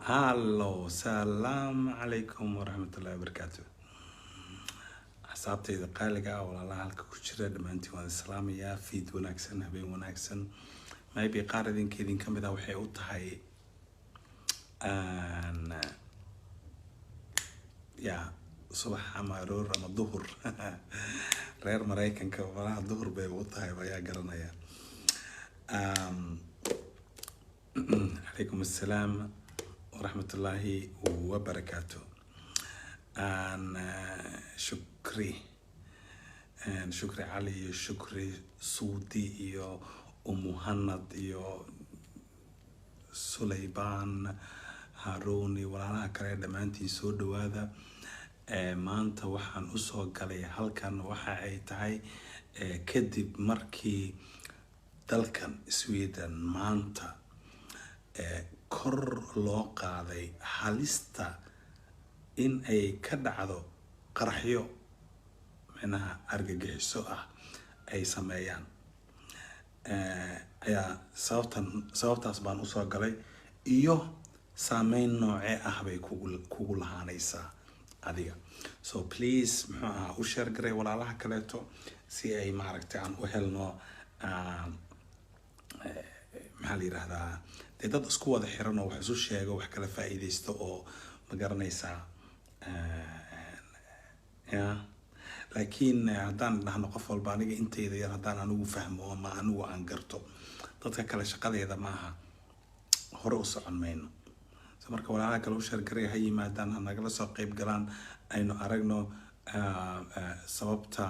هالو السلام عليكم ورحمة الله وبركاته. أصحابتي إذا قالقة ولا الله هلك كشرة دمانتي وان السلام يا فيد وناكسن هبين وناكسن ما يبي قاردين كيدين كم إذا وحي أوتهاي أن يا صبح أما رور أما الظهر غير مرايكن كوالها الظهر بيوتهاي ويا قرنا يا عليكم السلام ورحمة الله وبركاته. شكري علي شكري سودي يو ومهند يو سليبان هاروني ولا كره دمانتي سو دوادا maanta waxaan u soo galay halkan waxa ay tahay kadib markii dalkan Sweden maanta kor loo qaaday halista in ay ka dhacdo qaraxyo manaha argagixiso ah ay sameeyaan ayaa sababtaas baan u soo galay iyo saameyn nooce ah bay kugu lahaanaysaa adiga. So please u share garay walaalaha kaleeto si ay maaragtay aan u helno maxaa la yiraahdaa dad isku wada xiran oo wax isu sheego wax kala faa'iideysto oo ma garanaysaa laakiin haddaan dhahno qof walba aniga intayda yar haddaan anigu fahmo ama anigu aan garto dadka kale shaqadeeda maaha hore u socon mayno. marka walaalaha kale u share garay ha yimaadaan nagala soo qayb galaan aynu aragno sababta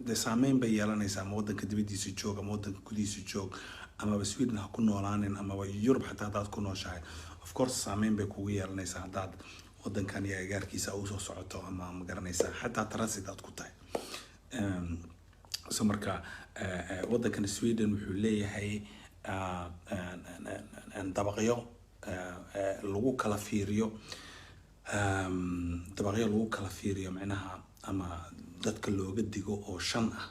de saameyn bay yeelanaysaa ama wadanka dibadiisa joog ama wadanka gudihiisa joog ama Sweden ha ku noolaanin ama Europe xataa hadaad ku nooshahay of course saameyn bay kugu yeelanaysaa hadaad wadankan iyo agaarkiisa u soo socoto ama ma garanaysaa xataa transit aad ku tahay. So marka wadankan Sweden wuxuu leeyahay dabaqyo lagu kala fiiriyo macnaha ama dadka looga digo oo 5 ah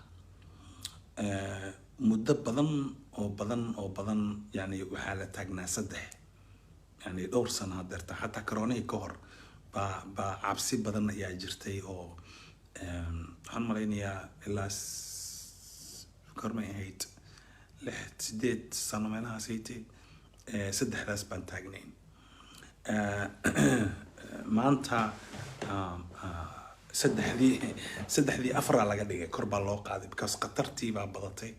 muddo badan yani waxa la taagnaa 3 yani dhowr sano hadarta xataa koronay ka hor ba cabsi badan ayaa jirtay oo waxaan malaynayaa ilaa kormay ahayd 6-8 sano meelaha saytay 3daas baan taagnayn maanta 3 4 laga dhigay kor baa loo qaaday because qatartii baa badatay.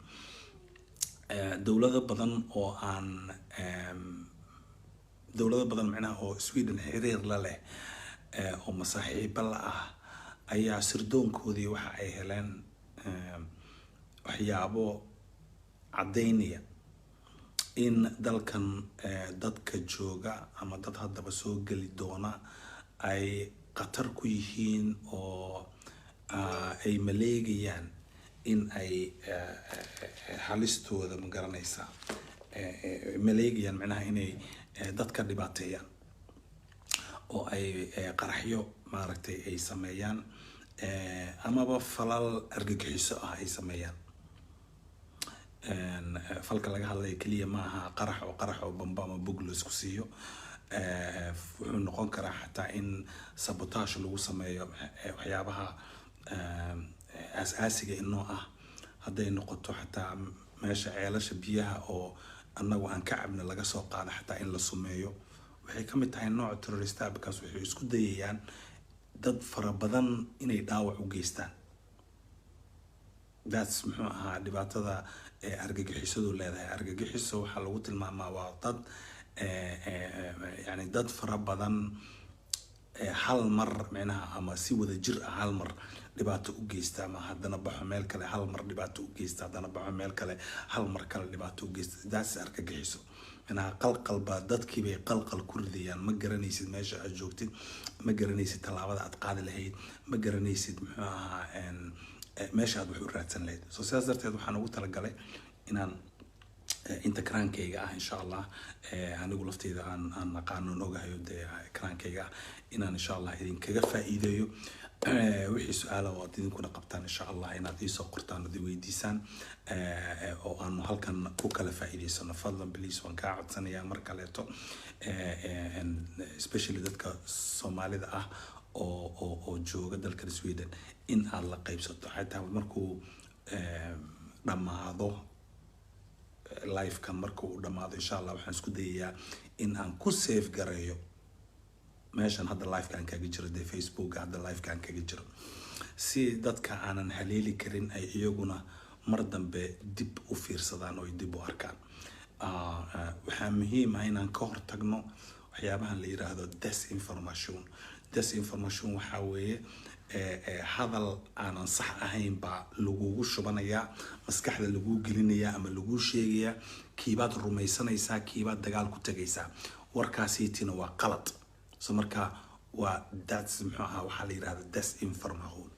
dawlado badan macnaha oo Sweden xiriir la leh oo masaaxiibo la ah ayaa sirdoonkoodii waxa ay heleen waxyaabo cadeynaya in dalkan dadka jooga ama dad haddaba soo gali doona ay qatar ku yihiin oo ay maleegayaan in ay halistooda ma garanaysaa maleegayaan macnaha inay dadka dhibaateeyaan oo ay qaraxyo maaragtay ay sameeyaan amaba falal argagixiso ah ay sameeyaan. falka laga hadlay kaliya maaha qarax oo bamba ama bug la isku siiyo wuxuu noqon karaa xataa in sabotage lagu sameeyo waxyaabaha asaasiga inoo ah hadday noqoto xataa meesha ceelasha biyaha oo annagu aan ka cabna laga soo qaado xataa in la sumeeyo waxay ka mid tahay nooc terrorist ah because waxay isku dayayaan dad fara badan inay dhaawac u geystaan. that's dhibaatada argagixisadu leedahay. argagixiso waxa lagu tilmaamaa waa dad yani dad fara badan hal mar macnaha ama si wada jir ah hal mar dhibaato u geysta ama haddana baxo meel kale hal mar dhibaato u geysta haddana baxo meel kale hal mar kale dhibaato u geysta. that's argagixiso macnaha qalqalba dadkii bay qalqal ku ridayaan ma garanaysid meesha aad joogtid ma garanaysid talaabada aad qaadi lahayd ma garanaysid meesha aad wax u raadsan lahayd. so sidaas darteed waxaan ugu talagalay inaan inta kraankayga ah insha Allah anigu laftayda aan aqaano ogahayo de kraankayga inaan insha Allah idin kaga faa'iideeyo wixii su'aalo waad idinkuna qabtaan insha allah inaad ii soo qortaan oo weydiisaan oo aanu halkan ku kala faa'iideysano fadlan please waan kaa codsanayaa mar kaleeto especially dadka Soomaalida ah oo jooga dalka Sweden in aad la qaybsato xataa markuu dhamaado live kan markuu dhamaado insha allah waxaan isku dayayaa in aan ku save gareeyo meeshan hadda live kan kaga jiro de Facebook hadda live kan kaga jiro si dadka aanan haleeli karin ay iyaguna mar dambe dib u fiirsadaan oo dib u arkaan waxaa muhiim ah inaan ka hortagno waxyaabaha la yiraahdo disinformation waxa weeye hadal aanan sax ahayn baa lagugu shubanayaa maskaxda lagu gelinayaa ama lagu sheegayaa kiibaad rumaysanaysaa kiibaad dagaal ku tagaysaa warkaasiitina waa qalad so marka waa that's waxa la yiraahdo disinformation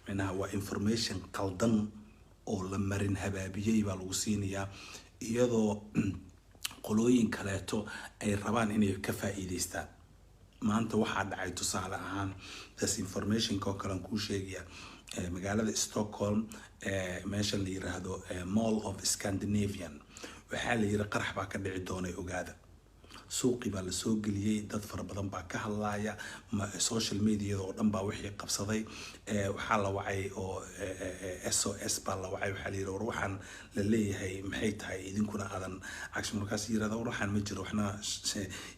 macnaha waa information qaldan oo la marin habaabiyay baa lagu siinayaa iyadoo qolooyin kaleeto ay rabaan inay ka faa'iideystaan maanta waxaa dhacay tusaale ahaan disinformation ka kale ku sheegaya magaalada Stockholm meesha la yiraahdo Mall of Scandinavian waxa la yiraahdo qarax baa ka dhici doonay ogaada suuqi baa la soo geliyay dad fara badan baa ka hadlaya social media oo dhan baa wixii qabsaday waxa la wacay oo SOS baa la wacay waxa la yiraahdo waxaan la leeyahay maxay tahay idinkuna aadan action markaas yiraahdo waxaan ma jiro waxna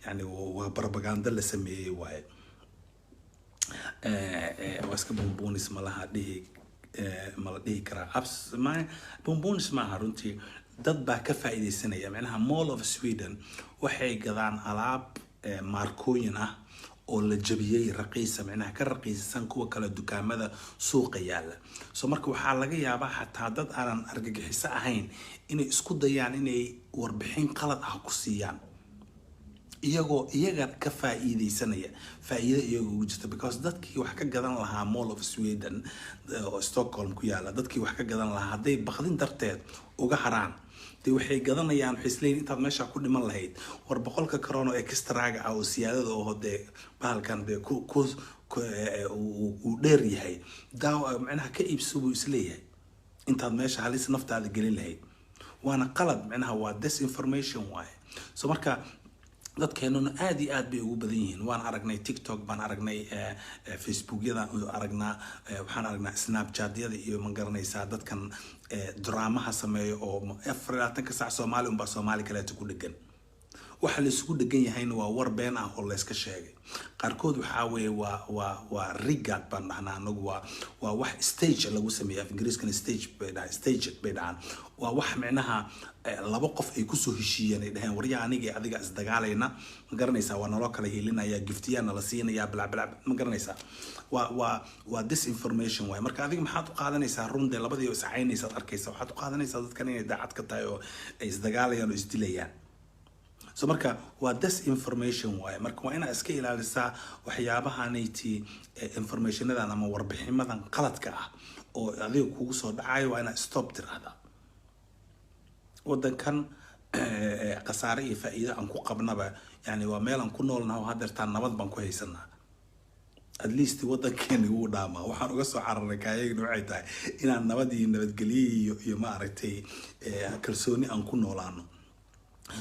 yani waa propaganda la sameeyay waay waska bombonis malaha dhihi mala dhihi karaa abs ma bombonis ma runtii dad baa ka faa'iideysanaya macnaha Mall of Sweden waxay gadaan alaab markooyin ah oo la jabiyay raqiis macnaha ka raqiisan kuwa kala dukaamada suuqa yaala soo marka waxa laga yaabaa xataa dad aan argagixiso ahayn inay isku dayaan inay warbixin qalad ah ku siiyaan iyaga ka faa'iideysanaya faa'iido iyaga ugu jirta because dadkii wax ka gadan lahaa Mall of Sweden oo Stockholm ku yaala dadkii wax ka gadan lahaa haday baqdin darteed uga haraan waxay gadanayaan xisleyn intaad meesha ku dhiman lahayd war boqolka corona extra-ga ah oo siyaadada oo hode bahalkan de uu dheer yahay daaw macnaha ka iibsado isleeyahay intaad meesha halis naftaada gelin lahayd waana qalad macnaha waa disinformation waay soo marka dadkeenuna aad iyo aad bay ugu badan yihiin waan aragnay TikTok baan aragnay Facebook-yada aragnaa waxaan aragnaa Snapchat-yada iyo ma garanaysaa dadkan dramaha sameeyo oo 24 saac Soomaali un baa Soomaali kale ku dhagan waxa la isugu dhagan yahayna waa war been ah oo la iska sheegay qaarkood waxa weeye waa rigad baan dhahnaa anagu waa wax stage lagu sameeyo Ingiriiskan stage bay dhahan waa wax macnaha laba qof ay ku soo heshiiyeen ay dhahaan wariya aniga adiga is dagaalayna ma garanaysaa waa nolol kala helinaya giftiyana la siinaya bla bla ma garanaysaa waa disinformation way marka adiga maxaad u qaadanaysaa runde labadii is caynaysa arkaysa waxaad u qaadanaysaa dadkan inay daacad ka tahay oo ay is dagaalayaan oo is dilayaan so marka waa disinformation way marka waa ina iska ilaalisaa waxyaabahaanayti informationadan ama warbiximadan qaladka ah oo adiga kugu soo dhacayo waa ina stop tirahda wadankan qasaare iyo faa'iido aan ku qabnaba yani waa meel aan ku noolnahay oo hadeertaan nabad baan ku haysanaa at least wadankeena uu dhaama waxaan uga soo cararnay kaayagna waxay tahay inaan nabad iyo nabadgelyo iyo ma aragtay kalsooni aan ku noolaano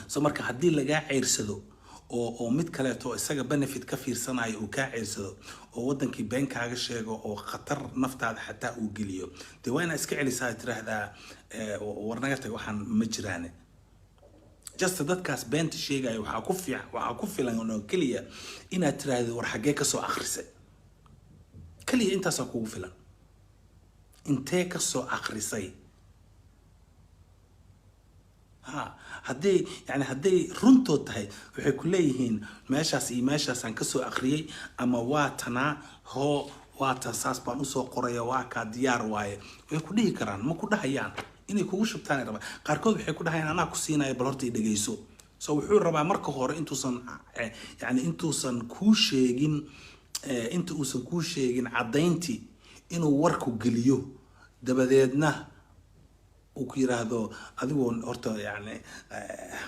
so marka hadii laga ceersado oo mid kale to isaga benefit ka fiirsanayo oo ka ceersado oo wadankii been kaaga sheego oo khatar naftaada xataa uu geliyo de waa ina iska celisaa tiraahdaa warnaga tag waxaan ma jiraan just dadkaas beenta sheegay waxa ku filan oo kaliya inaad tiraahdo war xagee ka soo akhrisay kaliya intaas kugu filan intee ka soo akhrisay hadday runto tahay waxay ku leeyihiin meeshaas iyo meeshaas aan ka soo akhriyay ama waatana waata saas baan u soo qoraya waa ka diyaar waaye way ku dhihi karaan ma ku dhahayaan inay kugu shubtaan raba qaarkood waxay ku dhahayaan anaa ku siinaya bal horta dhageyso so wuxuu rabaa marka hore intuusan ku sheegin cadayntii inuu warku geliyo dabadeedna uu ku yiraahdo adigoo horta yani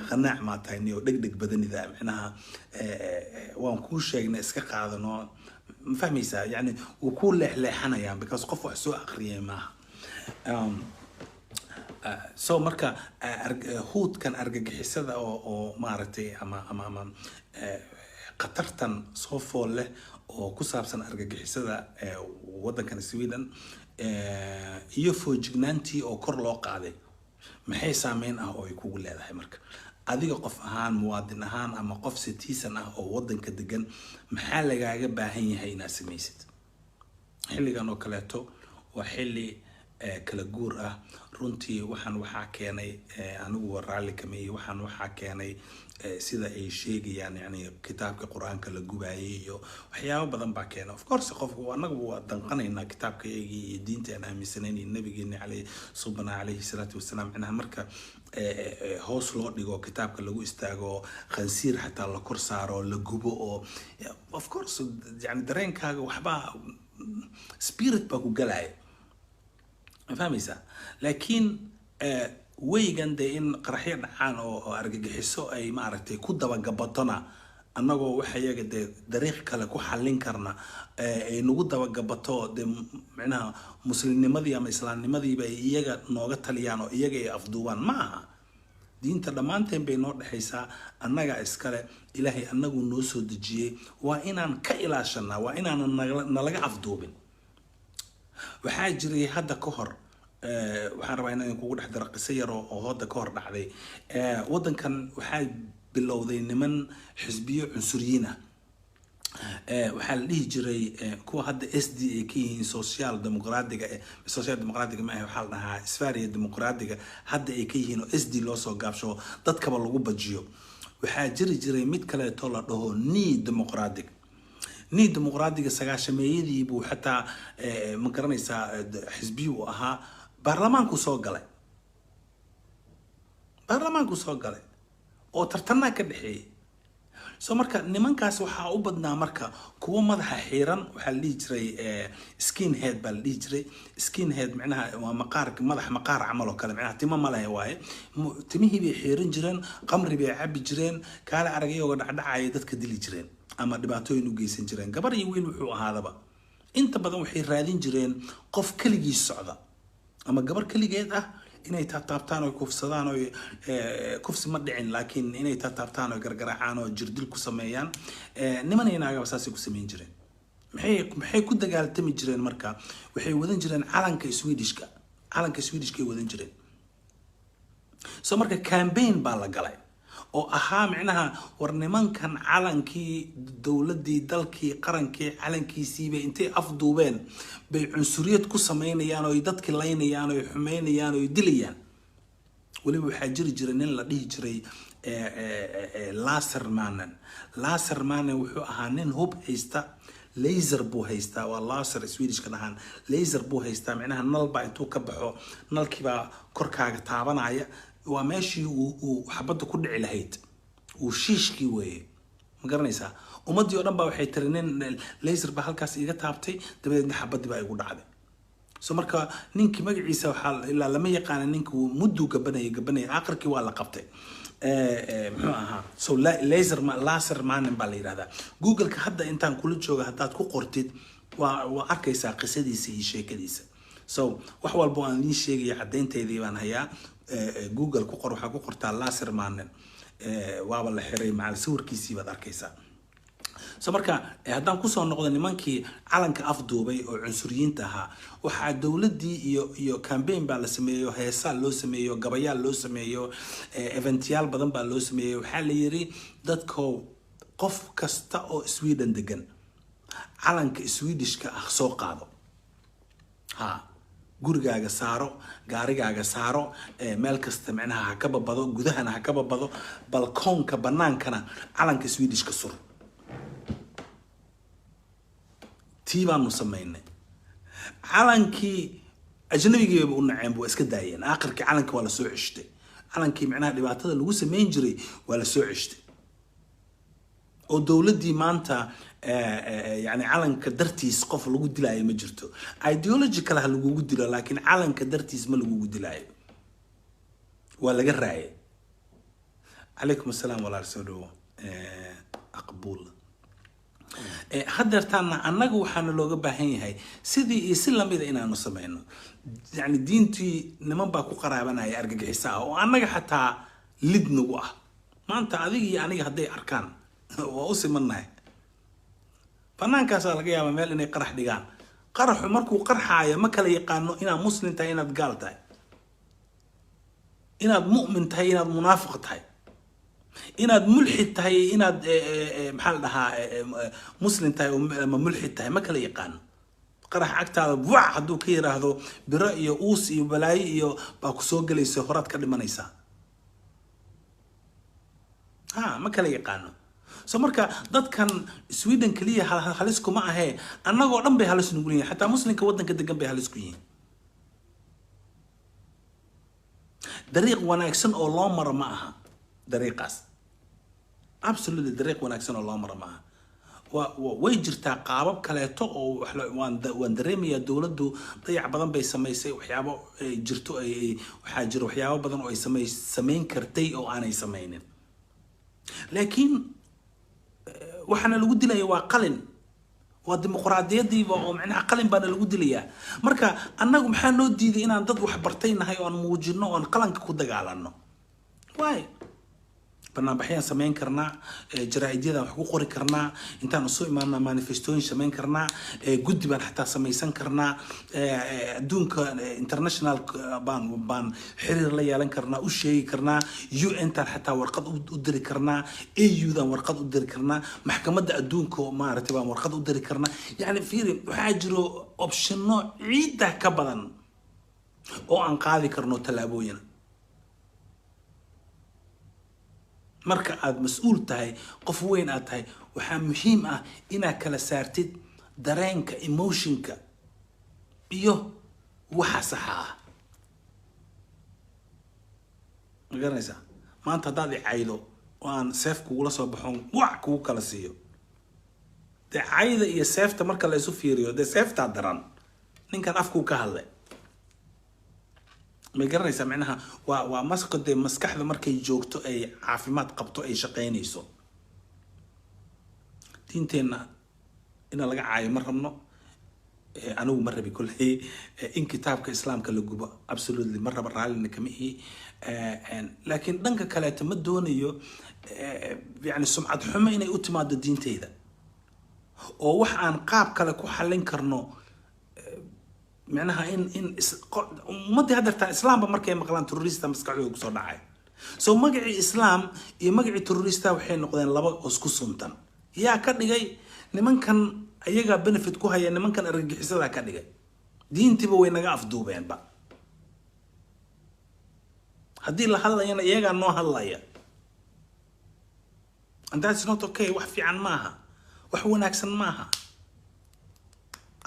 qanaac ma tahay niyo dhegdheg badanida macnaha waan ku sheegnay iska qaadano مفهميسا يعني وكل لحنا يعني because قف وحسوا أقريه معها so marka hood kan argagixisada oo maaragtay ama qatartan soo fool leh oo ku saabsan argagixisada wadankan Sweden iyo foojignaantii oo kor loo qaaday maxay saameyn ah oo ay kugu leedahay marka adiga qof ahaan muwaadin ahaan ama qof citizen ah oo wadanka degan maxaa lagaaga baahan yahay inaad samaysid xilligan oo kaleeto waa xilli kala guur ah runtii waxaa keenay anigu raalli kama iyo waxaa keenay sida ay sheegayaan yani kitaabka quraanka la gubaayay iyo waxyaabo badan baa keenay of course qofku anagu waa danqanaynaa kitaabka iyo diinteena aaminsaneen iyo nabigeena alayhi salaatu wasalaam inaha marka hoos loo dhigo kitaabka lagu istaago khansiir xataa la kor saaro la gubo oo of course yani dareenkaaga waxba spirit baa ku galaya فهميسا لكن ويجان ده إن قرحية عن أو أرجحيسو أي ما عرفتي كده وجبطنا أنا جو وحياة ده دريخ كلا كو حلين كرنا نقول ده وجبطه ده معناها مسلم ماضي أم إسلام ماضي بقى يجا نوجت تليانو يجا أفضوان معها دين تلمانتين بينور حيسا أنا جا إسكال إلهي أنا جو نوسو دجيه وإن كإلاشنا وإن نلقى أفضوبين waxaa jiray hadda ka hor waxaan rabaa inaan kugu dhex daro qiso yar oo hadda ka hor dhacday wadankan waxaa bilowday niman xisbiyo cunsuriyiin ah waxaa la dhihi jiray kuwa hadda SDA ka yihiin social democratic ma aha waxaa la dhahaa isfaariya dimuqraadiga hadda ay ka yihiin oo SD loo soo gaabsho dadkaba lagu bajiyo waxaa jiri jiray mid kaleeto la dhaho New Democratic ني ديمقراطية سجاشميدي بو حتى مقرنيسا حزبي وها برلمان كوسوقلة أو ترتنا كدحي سو مركا نمان كاس وحا وبدنا مركا كوا مدح حيران وحالي جري سكين هيد باللي جري سكين هيد معناها مقار مدح مقار عمله كلام معناها تمام ما له هواي تميه بيحيرن جرين قمر بيعبي جرين كالا أرجعي وقعد عايدت كدلي جرين أما دبعتوين وجيسن جرين قبر يوين وحوا هذا بقى أنت بدو وحي رادين جرين قف كل جيس السعودة أما قبر كل جيد إنه يتطابطان ويكوف صدان ويكوف سمدعين لكن إنه يتطابطان ويقرقرعان وجردل كسميان نمان هنا أساسي كسمين جرين محي كده قال تمي جرين مركا وحي ودن جرين علنك سويدشكا ودن جرين سو مركا كامبين بالا قلاي oo ahaa macnaha warnimankan calankii dawladii dalkii qarankii calankiisiiba intay afduubeen bay cunsuriyad ku sameynayaan oo dadkii laynayaan oo xumeynayaan oo dilayaan waliba waxa jiri nin la dhihi jiray Lasermanen wuxuu ahaa nin hub haysta laser buu haystaa waa laser Swedish ka dhahan laser buu haystaa macnaha nalba intuu ka baxo nalkiiba korkaaga taabanaya وماشي وحبته كل علهيد وشيشكي وين ما قرنيسا ومدي أنا بوحي ترنين ليزر بهالكاس إذا تعبتي تبي حبتي بقى يقول عادي سمرك نينك ما عيسى وحال إلا لما يقان نينك مدو جبني آخرك ولا قبتي سو ليزر ما نبالي هذا جوجل كهذا أنت عن كل شيء هذا تكو قرتيد وأركيسا قصدي شيء كديسة سو وحول بوان شيء يعدين تيدي وان هيا جوجل كقر وحا كقرتا لاسر مانن waaba la xiray macal sawirkiisii baad arkaysaa soo marka haddaan ku soo noqdo nimankii calanka afduubay oo cunsuriyiinta ahaa waxa dawladii iyo campaign baa la sameeyo heesa loo sameeyo gabayaal loo sameeyo eventyaal badan baa loo sameeyo waxa la yiri dadku qof kasta oo Sweden degan calanka Swedishka ah soo qaado gurigaaga saaro gaarigaaga saaro meel kasta macnaha ha ka babado gudahana ha ka babado balkoonka banaankana calanka Swedishka sur tiibaanu sameynay calankii ajnabiga u naceen buu iska daayeen aakhirkii calanka waa la soo ceshtay calankii macnaha dhibaatada lagu sameyn jiray waa la soo ceshtay oo dawladii maanta يعني علن كدرتيس قف لو دلاي ما جرتو ideological ha lagu dilo laakiin calanka dartiis ma lagu dilay waa laga raayay عليكم السلام ولا رسولو أقبول haddeertaana annaga waxaana looga baahan yahay sidii iyo si lamida inaanu samayno yani diintii niman baa ku qaraabanaya argagixisa ah oo annaga xataa lid nagu ah maanta adiga iyo aniga hadday arkaan waa u simannahay bannaankaasaa laga yaabaa meel inay qarax dhigaan qaraxu markuu qarxaayo ma kala yaqaano inaad muslim tahay inaad gaal tahay inaad mu'min tahay inaad munaafiq tahay inaad mulxid tahay inaad maxaa la dhahaa muslim tahay ama mulxid tahay ma kala yaqaano qarax agtaada wac hadduu ka yiraahdo biro iyo uus iyo balaayo iyo baa ku soo gelaysa horaad ka dhimanaysaa ma kala yaqaano so marka dadkan Sweden kaliya halis kuma ahee annagoo dhan bay halis nugu yihiin xataa muslimka waddanka degan bay halis ku yihiin dariiq wanaagsan oo loo maro ma aha dariiqaas absolutely dariiq wanaagsan oo loo maro ma aha way jirtaa qaabab kaleeto oo waan dareemayaa dowladdu dayac badan bay samaysay waxyaabo jirto waxaa jira waxyaabo badan oo ay samayn kartay oo aanay samaynin laakiin waxaana lagu dilaya waa qalin waa dimuqraadiyadiiba oo macnaha qalin baana lagu dilayaa marka annagu maxaa noo diiday inaan dad wax bartay nahay oo aan muujino oo aan qalanka ku dagaalano waay barnaamijyaan samayn karnaa jaraa'idyadaan wax ku qori karnaa intaan soo imaanaa manifestooyin samayn karnaa guddi baan xataa samaysan karnaa adduunka international baan xiriir la yeelan karnaa u sheegi karnaa UN taan xataa warqad u diri karnaa AU daan warqad u diri karnaa maxkamadda adduunka maaragtay baan warqad u diri karnaa yani fiiri waxaa jiro optionno ciidda ka badan oo aan qaadi karno tallaabooyin marka aad mas'uul tahay qof weyn aad tahay waxaa muhiim ah inaad kala saartid dareenka emotionka iyo waxa saxa ah ma garanaysaa maanta haddaad i caydo oo aan seef kugula soo baxoon wax kugu kala siiyo dee cayda iyo seefta marka la isu fiiriyo dee seeftaa daran ninkan afkuu ka hadlay ma garanaysaa macnaha waa maskade maskaxda markay joogto ay caafimaad qabto ay shaqeynayso diinteenna ina laga caayo ma rabno anigu ma rabi kulley in kitaabka islaamka la gubo absolutely ma raba raallina kama ihi laakiin dhanka kaleeto ma doonayo yani sumcad xumo inay u timaado diinteyda oo wax aan qaab kale ku xallin karno معناها إن مدي هذا تاع الإسلام بمركي مقلان توريستا مسكعوا كسر دعاء سو مجري إسلام يمجري توريستا وحين نقدين لبا أسكو سنتن يا كذا جاي نمن كان أيجا بنفيت كوها يا نمن كان أرجع حسابها كذا جاي دين تبوا وين نجا في دوبين بقى هدي اللي هلا ينا يجا نو هلا يا and that's not okay وحفي عن ماها وحو ناكسن ماها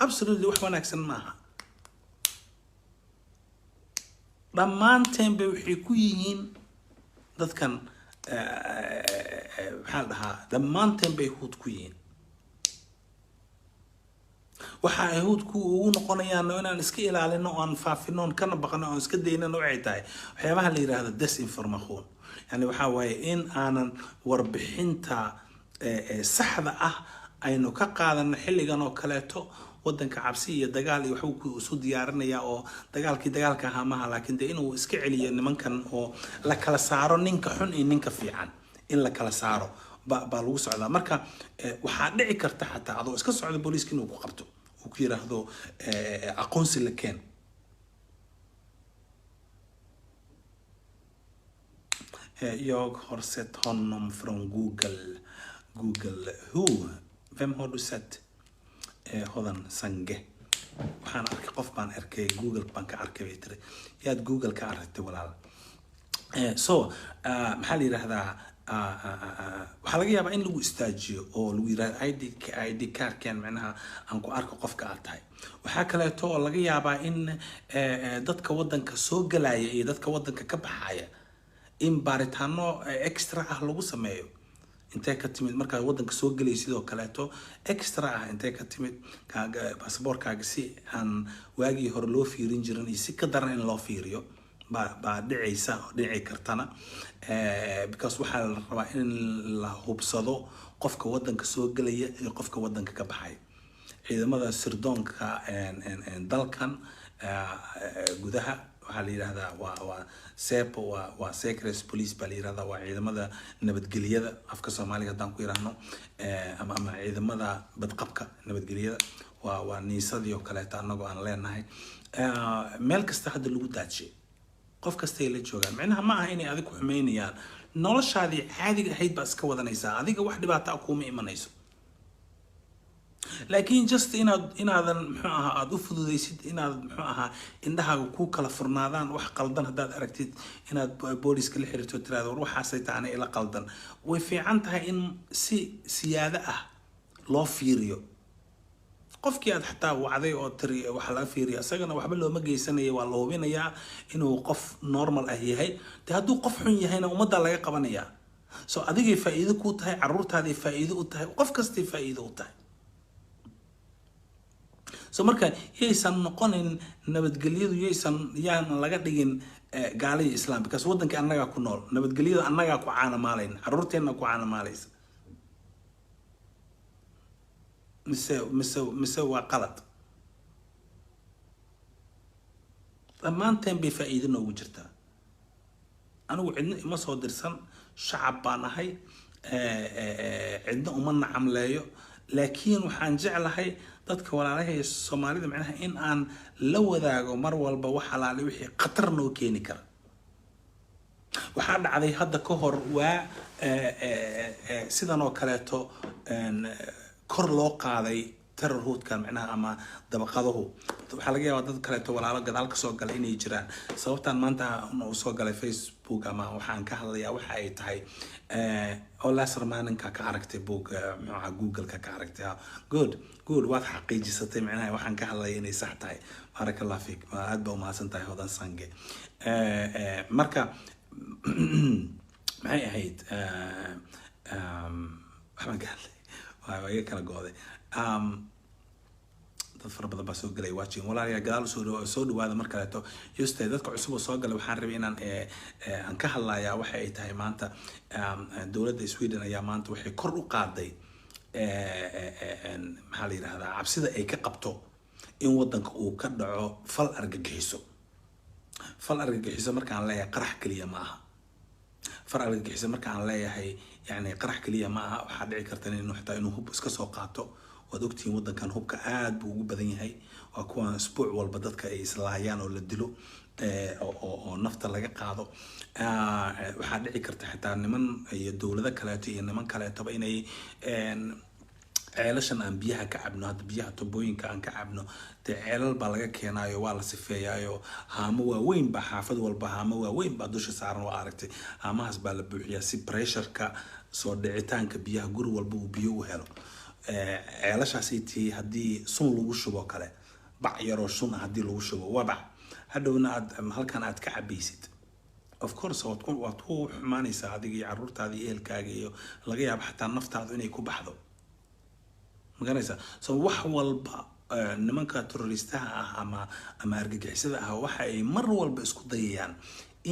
absolutely وحو ناكسن ماها dhammaanteen bay waxay ku yihiin dadkan maxaa la dhahaa dhammaanteen bay huud ku yihiin waxa ay huud ku ugu noqonayaan inaan iska ilaalino oo aan faafino oo kana baqano oo iska dayno waxay tahay waxyaabaha la yiraahdo disinformation yani waxa waaye in aanan warbixinta saxda ah aynu ka qaadano xilligan oo kaleeto waddanka cabsi iyo dagaal iyo wuxuu isu diyaarinayaa oo dagaalka ahaa maaha laakiin dee inuu iska celiyo nimankan oo la kala saaro ninka xun iyo ninka fiican in la kala saaro baa lagu socdaa marka waxaa dhici karta xataa adoo iska socda booliiska inuu ku qabto uu ku yiraahdo aqoonsi la keen jag har sett honom från Google vem har du sett hodan sange waxaan arkay qof baan arkay Google baan ka arkay bay tiri yaad Google ka aragtay walaal so maxaa la yiraahdaa waxaa laga yaabaa in lagu istaajiyo oo lagu yiraahdo ID card-kan macnaha aan ku arko qofka aad tahay waxaa kaleeto oo laga yaabaa in dadka waddanka soo galaya iyo dadka waddanka ka baxaya in baaritaano extra ah lagu sameeyo intee ka timid markaa waddanka soo galay sidoo kaleeto extra ah intee ka timid baasaboorkaaga si aan waagii hore loo fiirin jirin iyo si ka daran in loo fiiriyo baa dhicaysa dhici kartana because waxaa la rabaa in la hubsado qofka wadanka soo galaya iyo qofka wadanka ka baxay ciidamada sirdoonka dalkan gudaha waxaa la yiraahdaa waa SEPO waa Secret Police baa la yiraahdaa waa ciidamada nabadgelyada afka Soomaaliga hadaan ku yiraahno ama ciidamada badqabka nabadgelyada waa niisadii oo kale taanago aan leenahay meel kasta hadda lagu daajiyo qof kasta ay la joogaan macnaha ma aha inay adigu xumeynayaan noloshaadii caadiga ahayd baa iska wadanaysaa adiga wax dhibaato ah kuma imanayso laakiin just inaadan muxuu ahaa aad u fududaysid inaad muxuu ahaa indhahaaga ku kala furnaadaan wax qaldan hadaad aragtid inaad booliska la xiriirto tiraado war waxaasay taana ila qaldan way fiican tahay in si siyaada ah loo fiiriyo qofkii aad xataa wacday oo tiri waxa laga fiiriyo asagana waxba looma geysanayo waa la hubinayaa inuu qof normal ah yahay hadduu qof xun yahayna ummadda laga qabanayaa so adigay faa'iido ku tahay caruurtaadii faa'iido u tahay qof kastay faa'iido u tahay so marka yaysan noqonin nabadgelyadu yaan laga dhigin gaalida islaam because wadanka annaga ku nool nabadgelyada annaga ku caanamaalayna caruurteena ku caanamaalaysa mise waa qalad dhammaanteen bay faa'iido noogu jirtaa anigu cidna ima soo dirsan shacab baan ahay cidna uma nacamleeyo laakiin waxaan jeclahay dadka walaalahay Soomaalida macnaha in aan la wadaago mar walba wax halaali wixii khatar noo keeni kara waxa dhacday hadda ka hor waa sidan oo kaleeto kor loo qaaday terror hoodkan macnaha ama dabaqadahu waxa laga yaabaa dad kaleeto walaalo gadaal ka soo galay inay jiraan sababtan maanta uu soo galay Facebook ama waxaan ka hadlayaa waxa ay tahay oo laasar maalinka ka aragtay book nooca Google ka aragtay good waad xaqiijisatay macnaha waxaan ka hadlayay inay sax tahay barakallahu fiik aad baa u mahadsantahay hodan sange marka maxay ahayd waxaan ka hadlay waa kala gooday dad fara badan baa soo galay watching walaalayaal gadaal soo dhawaada mar kaleeto juste dadka cusub oo soo galay waxaan rabay inaan aan ka hadlayaa waxa ay tahay maanta dawladda Sweden ayaa maanta waxay kor u qaaday maxaa la yiraahdaa cabsida ay ka qabto in wadanka uu ka dhaco fal argagixiso markaan leeyahay qarax kaliya ma aha fal argagixiso markaan leeyahay يعني قرح كلية معها وحد عكرت إنه حتى إنه هو بس كسر قاطع ودكتي مدة كان هو كعاد بوجبذين هاي وأكون أسبوع والبدت كإسلاعيان ولا دلو أو نفط اللي قاعده وحد عكرت حتى إن من يدول ذا كلاتي إن من كلات بين أي عيلشان أن بيها كعبنا هاد بيها تبوين كأن كعبنا تعال بالغ كنا يوال سفيا يو هاموا وين بحافظ والبهاموا وين بدوش سعرنا وعرفتي هما هسبال بيها سي بريشر كا صدعتان كبيها جرو والبو بيو هلو عيلش عسيتي هدي صون لوش بوكله بعيرو صون هدي لوش بو وبع هدونا هل كان أتكعب بيسيت of course وتكون حماني ساعدي عرورت هذه الكاجيو لقيها حتى النفط هذا إني كوبحضو مقارنة so wax walba nimanka terroristaha ama argagixisada ah waxa ay mar walba isku dayayaan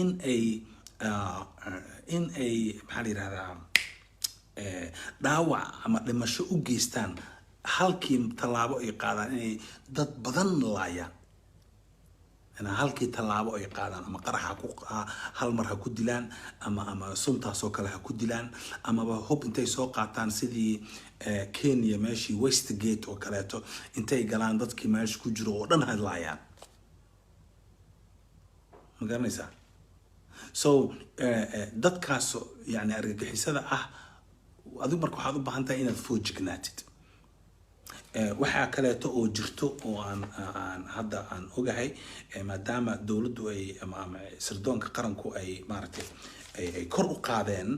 in ay maxaa la yiraahdaa dhaawac ama dhimasho u geystaan halkii talaabo ay qaadaan inay dad badan laayaan أنا هالكي تلعبوا أي قاعدة أما قرح هال مرة كوديلان أما سنتا سوكلها كوديلان أما بهوب إنتي سوق عتان سيدي كينيا ماشي ويست جيت وكلاته إنتي جلان ضدك ماشي كجرو ودن هاللايان مقارنة سا ضد كاسو يعني أرجع حسابه وأذوق مركو حاضر بهانتا إن الفوج جناتد waxaa kaleeto oo jirto oo aan hadda aan ogahay maadaama dawladdu ay ama sirdoonka qaranku ay maaragtay ay kor u qaadeen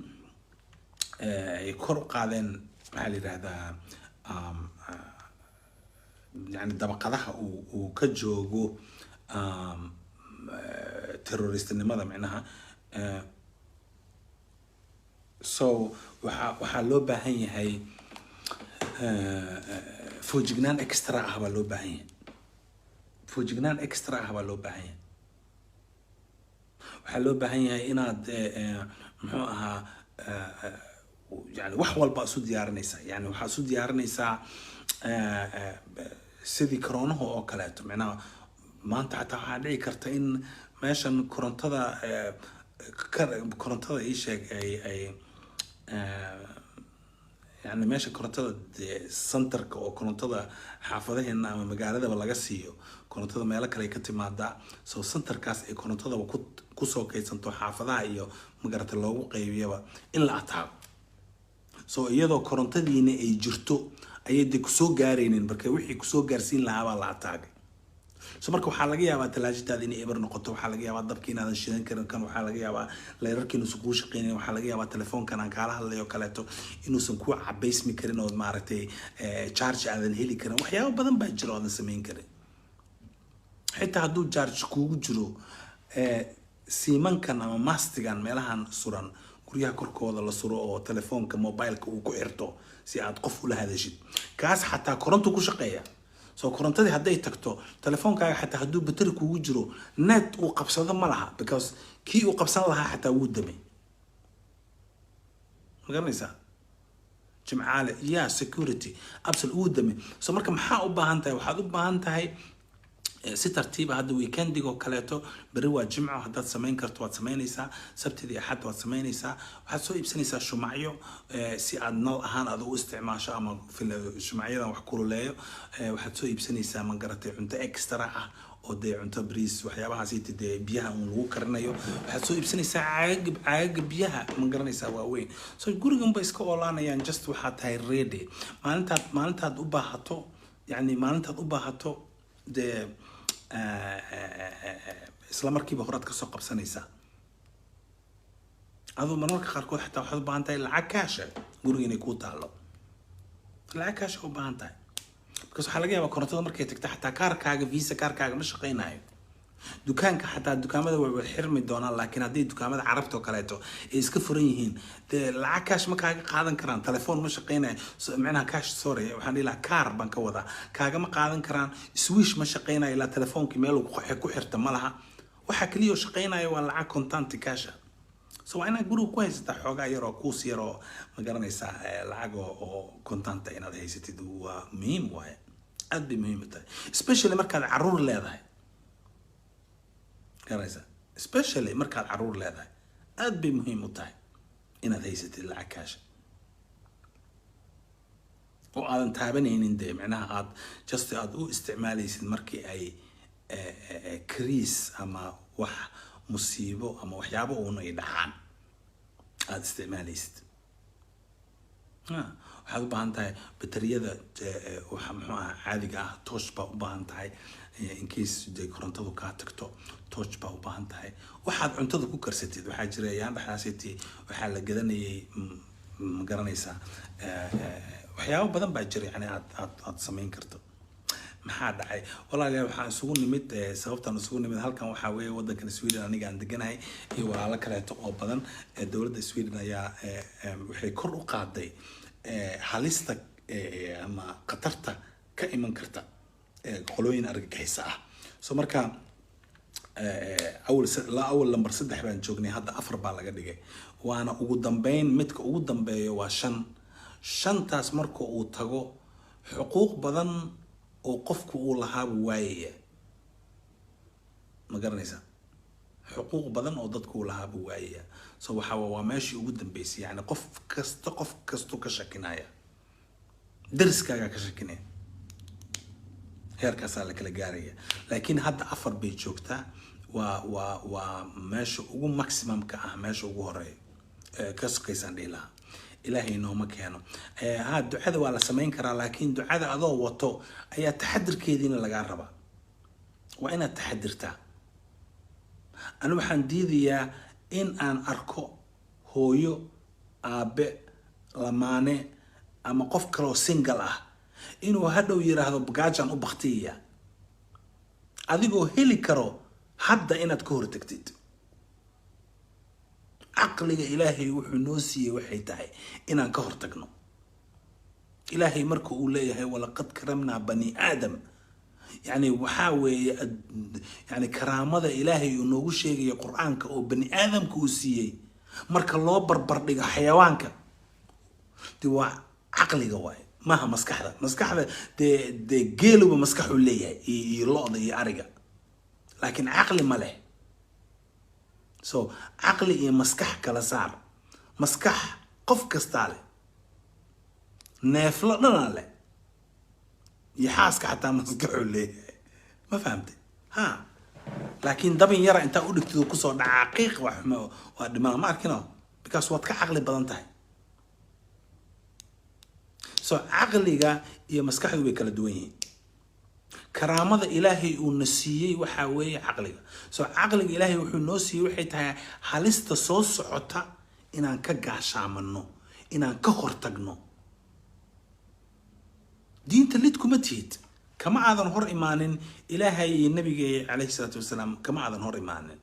maxaa la yiraahdaa yani dabaqadaha uu ka joogo terroristnimada macnaha so waxaa loo baahan yahay فوجئنان إكسترا هوا لو باهين waxaa loo baahan yahay inaad muxuu ahaa يعني wax walba isu diyaarinaysaa yani waxaa isu diyaarinaysaa sidii koroonaha oo kaleeto macnaha maanta xataa waxaa dhici karta in meeshan korontada ii sheeg ay يعني meesha korontada centerka oo korontada xaafadaheena ama magaaladaba laga siiyo korontada meelo kale ay ka timaadaa soo centerkaas ay korontadaba ku soo kaysanto xaafadaha iyo magarata loogu qaybiyaba in la ataago soo iyadoo korontadiina ay jirto ayay dib ku soo gaareenin marka wixii ku soo gaarsiin lahaa baa la ataagay soo marka waxaa laga yaabaa talaajadaada inay eber noqoto waxaa laga yaabaa dabkii inaadan shidan karin kan waxaa laga yaabaa leerarkii inuusan kuu shaqeynin waxaa laga yaabaa telefoonkan aan kaala hadlayo kaleeto inuusan kuu cabaysmi karin oo maaragtay charge aadan heli karin waxyaabo badan baa jira oo aadan samayn karin xitaa hadduu charge kuugu jiro siimankan ama mastigan meelahan suran guryaha korkooda la suro oo telefoonka mobileka uu ku xirto si aad qof ula hadashid kaas xataa koronto ku shaqeeya soo korontadii hadday tagto telefoonkaaga xataa hadduu batari kuugu jiro net uu qabsado ma laha because kii uu qabsan lahaa xataa wuu damay ma garanaysaa jimcaale security absolute wuu damay soo marka maxaa u baahan tahay waxaad u baahan tahay si tartiib ah hadda weekendiga oo kaleeto bari waa jimco haddaad samayn karto waad samaynaysaa sabtidii axad waad samaynaysaa waxaad soo iibsanaysaa shumacyo si aad nal ahaan aad u isticmaasho ama shumacyadan wax kululeeyo waxaad soo iibsanaysaa ma garatay cunto extra ah oo dee cunto bariis waxyaabahaas dee biyaha uun lagu karinayo waxaad soo iibsanaysaa caagaga biyaha ma garanaysaa waaweyn soo gurigan bay iska oolaanayaan just waxaad tahay ready maalintaad u baahato yani maalintaad u baahato dee isla markiiba horaad ka soo qabsanaysaa adoo mararka qaarkood xataa waxaad u baahan tahay lacag kaasha guriga inay kuu taalo lacag kaasha u baahan tahay because waxaa laga yaabaa korontada markay tagta xataa kaarkaaga visa kaarkaaga ma shaqeynayo dukaanka xataa dukaamada way xirmi doonaan laakiin haddii dukaamada carabta oo kaleeto ay iska furan yihiin dee lacag kaash ma kaaga qaadan karaan telefoon ma shaqeynayo macnaha kaash sorry waxaan dhihi lahaa kaar baan ka wadaa kaagama qaadan karaan swish ma shaqeynayo ilaa telefoonkii meel ku xirta ma laha waxaa kaliya oo shaqeynayo waa lacag contanti kaasha so waa inaad guriga ku haysataa xoogaa yar oo kuus yar oo ma garanaysaa lacag oo contanta inaad haysatid waa muhiim waaye aad bay muhiim u tahay especially markaad caruur leedahay garanaysaa especially markaad caruur leedahay aad bay muhiim u tahay inaad haysatid lacag kaasha oo aadan taabanaynin dee macnaha aad just aad u isticmaalaysid markii ay kriis ama wax musiibo ama waxyaabo uun ay dhacaan aad isticmaalaysid waxaad u baahan tahay batariyada waxa muxuu ah caadiga ah toosh baa u baahan tahay in case dee korontadu kaa tagto toosh baa u baahan tahay waxaad cuntada ku karsatid waxaa jira yaan dhexdaasiti waxaa la gadanayay ma garanaysaa waxyaabo badan baa jira yani aad samayn karto maxaa dhacay walaalayaal waxaan isugu nimid sababtaan isugu nimid halkan waxaa weeye waddankan Sweden aniga aan deganahay iyo walaalo kaleeto oo badan dowladda Sweden ayaa waxay kor u qaaday halista ama khatarta ka iman karta qolooyin argagixisa ah soo marka awal lambar 3 baan joognay hadda 4 baa laga dhigay waana ugu dambeyn midka ugu dambeeyo waa 5 taas marka uu tago xuquuq badan oo qofku uu lahaa waayaya ma garanaysaa xuquuq badan oo dadku uu lahaa waayaya soo waa meeshii ugu dambeysay yani qof kasto ka shakinaya dariskaaga ka shakinaya heerkaasaa la kala gaaraya laakiin hadda 4 bay joogtaa waa meesha ugu maximumka ah meesha ugu horeeya ka sokaysaan dhihi lahaa ilaahay nooma keeno ducada waa la samayn karaa laakiin ducada adoo wato ayaa taxadirkeediina lagaa rabaa waa inaad taxadirtaa anu waxaan diidayaa in aan arko hooyo aabe lamaane ama qof kaloo single ah inuu hadhow yiraahdo bagaajan u baqtiya adigoo heli karo hadda inaad ka hortagtid aqliga ilaahay wuxuu noo siiyay waxay tahay inaan ka hortagno ilaahay marka uu leeyahay walaqad karamna bani aadam يعني وحاوي يعني كرامة إلهي ونوغو شيء قرآنك أو بني آدم كوسيي مرك الله بربر حيوانك توا عقلي جواي ما مسكح هذا دي جيلو بمسكحه ليه يلقط يعرقه لكن عقلي ما له عقلي مسكح كلا صار مسكح قف كستالي نافلة لا يحاسك حتى مسكحه ليه ما فهمت ها لكن دبن يرى انت اقول لك كسو دقيق وحما ودما ما اركنو بكاس واد كعقلي بدن tahay عقليga iyo maskaxdu way kala duwan yihiin karaamada ilaahay uu nasiyay waxa weeye caqliga caqliga ilaahay wuxuu noo siiyay waxay tahay halista soo socota inaan ka gaashaamano inaan ka hortagno diinta lid kuma tiid kama aadan hor imaanin ilaahay iyo nabiga alayhi salatu wasalaam kama aadan hor imaanin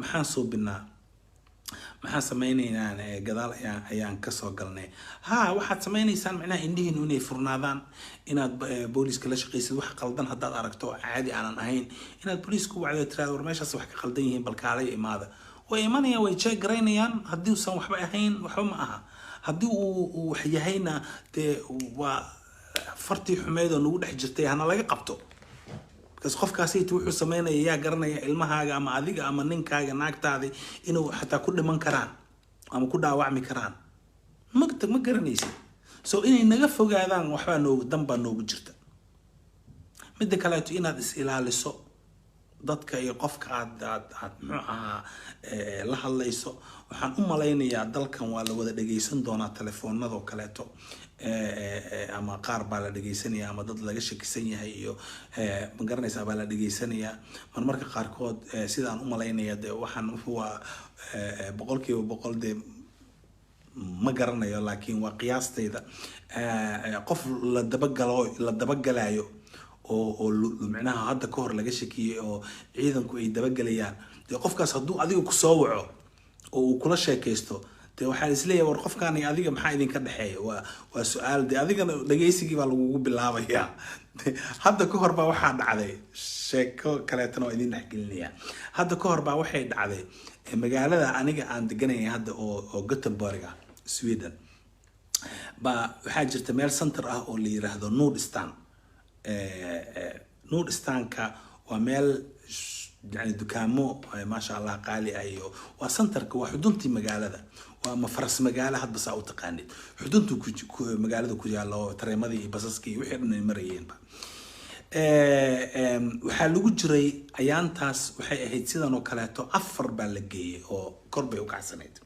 maxaan soo binaa maxaan sameeynaa gadaal ayaan ka soo galnay waxaad sameeynaysan macnaha indhihiin inay furnaadaan inaad booliska la shaqeysid wax qaldan hadaad aragto caadi aanan ahayn inaad booliska u wacdo tiraado war meeshaas wax ka qaldan yihiin bal kaalay imaada way imanayaan way check gareynayaan haddii uusan waxba ahayn waxba ma aha haddii uu wax yahayna dee waa fartii xumeed oo nagu dhex jirtay hana laga qabto بس خوف كاسيت وحو سمينا يا قرنا المها أما أذيك أما نينك هاجا ناكتادي إنه حتى كل من كران أما كل دعوة كران ما قرنيسي إني نقف وقاعدان وحنا نو دنبا نو بجرتا مدك على تينا إسئلة للسوء ضدك يقفك عاد معها لها الله يسوء وحن ليني يا دلكن ولا ودا دقيسن دونا تلفون نذو كلاتو ama qaar baa la dhageysanaya ama dad laga shakisan yahay iyo ma garanaysaa baa la dhageysanaya marmarka qaarkood sidaan u malaynaya waxaan waa 100% de ma garanayo laakiin waa qiyaastayda qof la dabagalayo oo macnaha hadda ka hor laga shakiyay oo ciidanku ay dabagalayaan qofkaas hadduu adiga ku soo waco oo uu kula sheekaysto waxaan isleeyahay war qofkan iyo adiga maxaa idin ka dhaxeeyo waa su'aal adiga dhageysigii baa lagu bilaabayaa hadda ka hor baa waxa dhacday sheeko kale tan oo idin dhaxgelinaya hadda ka hor baa waxay dhacday magaalada aniga aan deganahay hadda oo Gothenburg Sweden baa waxa jirta meel center ah oo la yiraahdo Nordstanka waa meel يعني دكامو ما شاء الله قالي أيوه وسنترك وحدنتي مقالة وما فرس مقالة هاد بس أو تقاند حدنتو مقالة كوجا الله ترى ماذي بسسكي وحنا المريين با وحلو جري أيان تاس وحي هيد سيدان وكالاتو أفر بالجي أو كربي وكعسنيد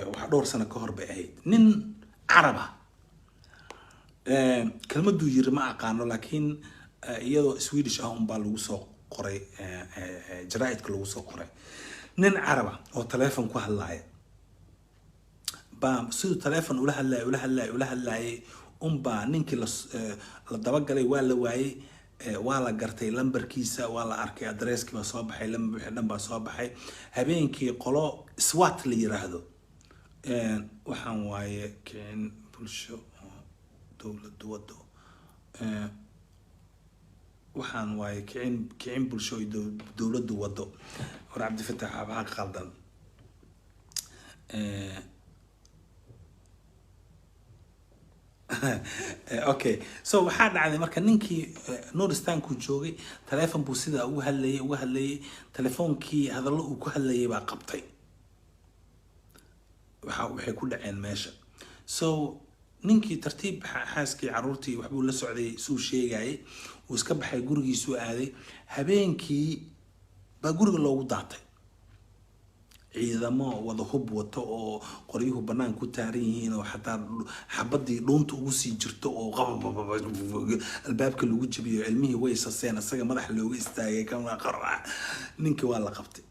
وحدور سنة كهرباء هيد نين عربة كلمة دو يرمى أقانو لكن iyadoo Swedish ah baa lagu soo qoray jaraa'idka lagu soo qoray nin araba oo telefoon ku hadlaaya baa sidoo telefoon ula hadlaayay baa ninkii la dabagalay waa la waayay waa la gartay lambarkiisa waa la arkay addresskii baa soo baxay lambar dhan baa soo baxay habeenkii qolo SWAT la yiraahdo waxaan waaye keen bulsho dawladdu wado waxaan waaye kicin bulsho dawladdu wado war Cabdi Fataax abaa qaldan okay waxa dhacday marka ninkii Nordistan ku joogay telefoon buu sida ugu hadlayay telefoonkii hadallo uu ku hadlayay baa qabtay waxay ku dhaceen meesha ninkii tartiib xaaskii caruurtii waxbuu la socday suu sheegay uu iska baxay gurigiisu aaday habeenkii baa guriga loogu daatay ciidamo wada hub wato oo qoryuhu banaan ku taaran yihiin oo xataa xabadii dhuunta ugu sii jirto oo albaabka lagu jabiyo ilmihii way saseen asaga madax looga istaagay kama qarra ninkii waa la qabtay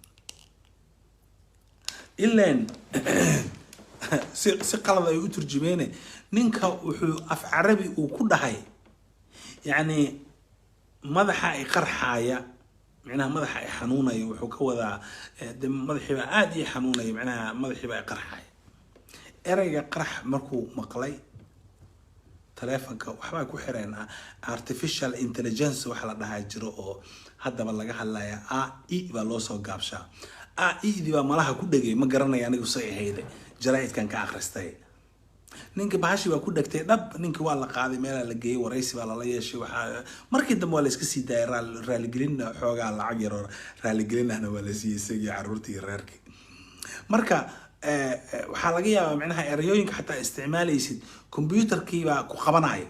ileen si qalad ay u turjumeen ninka wuxuu af carabi uu ku dhahay yani madaxa ay qarxaaya macnaha madaxa ay xanuunayo wuxuu ka wadaa madaxiiba aad iyo xanuunayo macnaha madaxiiba ay qarxaaya erayga qarx markuu maqlay telefonka waxba ku xireen artificial intelligence waxa la dhahaa jiro oo haddaba laga hadlaya AI baa loo soo gaabshaa AI dii baa malaha ku dhagay ma garanaya anigu say ahayde jaraa'idkan ka akhristay ninka bahashi waa ku dhagtay dhab ninka waa la qaaday meel la geeyay waraysi baa la yeeshay waxa markii dambe waa la iska sii daayay raali gelin xoogaa lacag yar oo raali gelinahna waa la siiyay isagii carruurtii reerkii marka waxaa laga yaabaa macnaha erayooyinka xataa isticmaalaysid computerkii baa ku qabanaya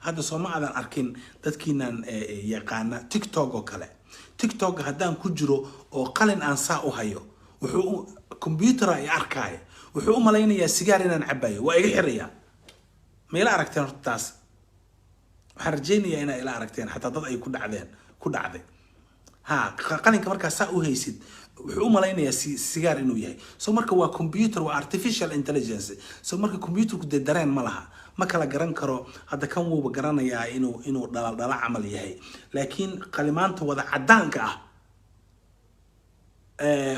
hadda soo ma aadan arkin dadkiinan yaqaana TikTok oo kale TikTok haddaan ku jiro oo qalin aan saa u hayo wuxuu computer ay arkaya wuxuu u malaynayaa sigaar inaan cabayo waa iga xirayaa ma ila aragteen horta taas waxaan rajaynayaa inaa ila aragteen xataa dad ay ku dhacday qalinka markaa saa u haysid wuxuu u malaynayaa sigaar inuu yahay so marka waa computer waa artificial intelligence so marka computerku dee dareen ma laha ma kala garan karo hadda kan wuuba garanayaa inuu dhala camal yahay laakiin qalimaanta wada cadaanka ah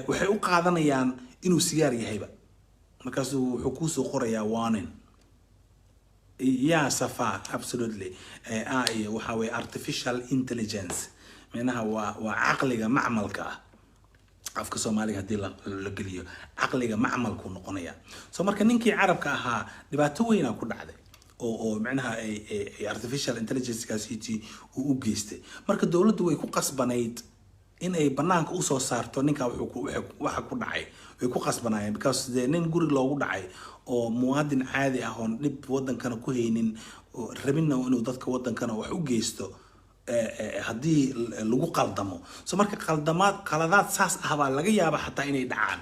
waxay u qaadanayaan inuu sigaar yahayba markaasuu wuxuu kuusoo qorayaa warning safa absolutely waxa way artificial intelligence macnaha waa caqliga macmalka ah afka Soomaaliga hadii la geliyo caqliga macmalku noqonaya so marka ninkii carabka ahaa dhibaato weyn ku dhacday oo macnaha ay artificial intelligence kaasiti u geystay marka dawladdu way ku qasbanayd in ay banaanka u soo saarto ninka waxa ku dhacay way ku qasbanayeen because the nin guri loogu dhacay oo muwaadin caadi ah oo dib wadankana ku haynin rabina inuu dadka wadankana wax u geysto haddii lagu qaldamo so marka qaladaad saas ah baa laga yaabaa xataa inay dhacaan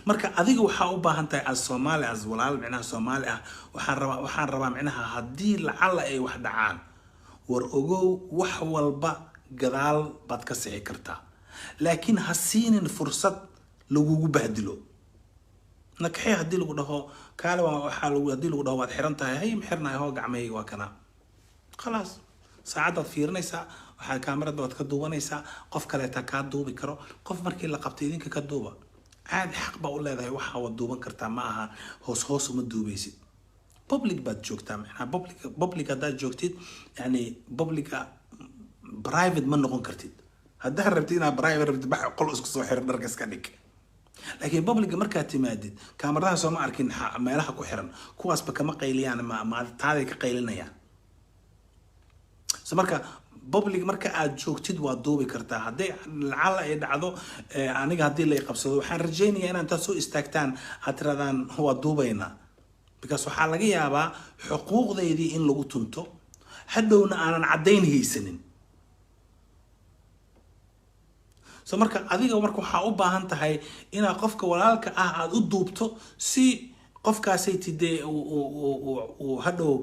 marka adiga waxa u baahan tahay as Soomaali as walaal macnaha Soomaali ah waxaan rabaa macnaha haddii lacala ay wax dhacaan war ogow wax walba gadaal baad ka sixi kartaa laakiin ha siinin fursad lagugu bahdilo nakaxay haddii lagu dhaho kaale waxa haddii lagu dhaho waad xiran tahay hay ma xirnahay hoo gacmahayga waa kana khalaas saacadaad fiirinaysaa waxaa kaamirada waad ka duubanaysaa qof kaleeta kaa duubi karo qof markii la qabtay idinka ka duuba caadi xaq baa u leedahay waxa waad duuban kartaa ma aha hoos uma duubaysid public baad joogtaa macnaha public haddaad joogtid yani publica private ma noqon kartid haddaa rabtid inaad private rabtid bax qol isku soo xiran dharka iska dhig laakiin public markaad timaadid kaamiradaha soo ma arkin meelaha ku xiran kuwaasba kama qayliyaan ma taaday ka qaylinayaan so marka public marka aad joogtid waa duubi kartaa haddii lacala ay dhacdo aniga haddii la qabsado waxaan rajaynayaa inaan taas soo istaagtaan aad tiradaan waa duubaynaa because waxaa laga yaabaa xuquuqdeydii in lagu tunto hadhowna aanan caddayn haysanin so marka adiga marka waxaa u baahan tahay inaad qofka walaalka ah aad u duubto si qofkaasay tidee uu hadhow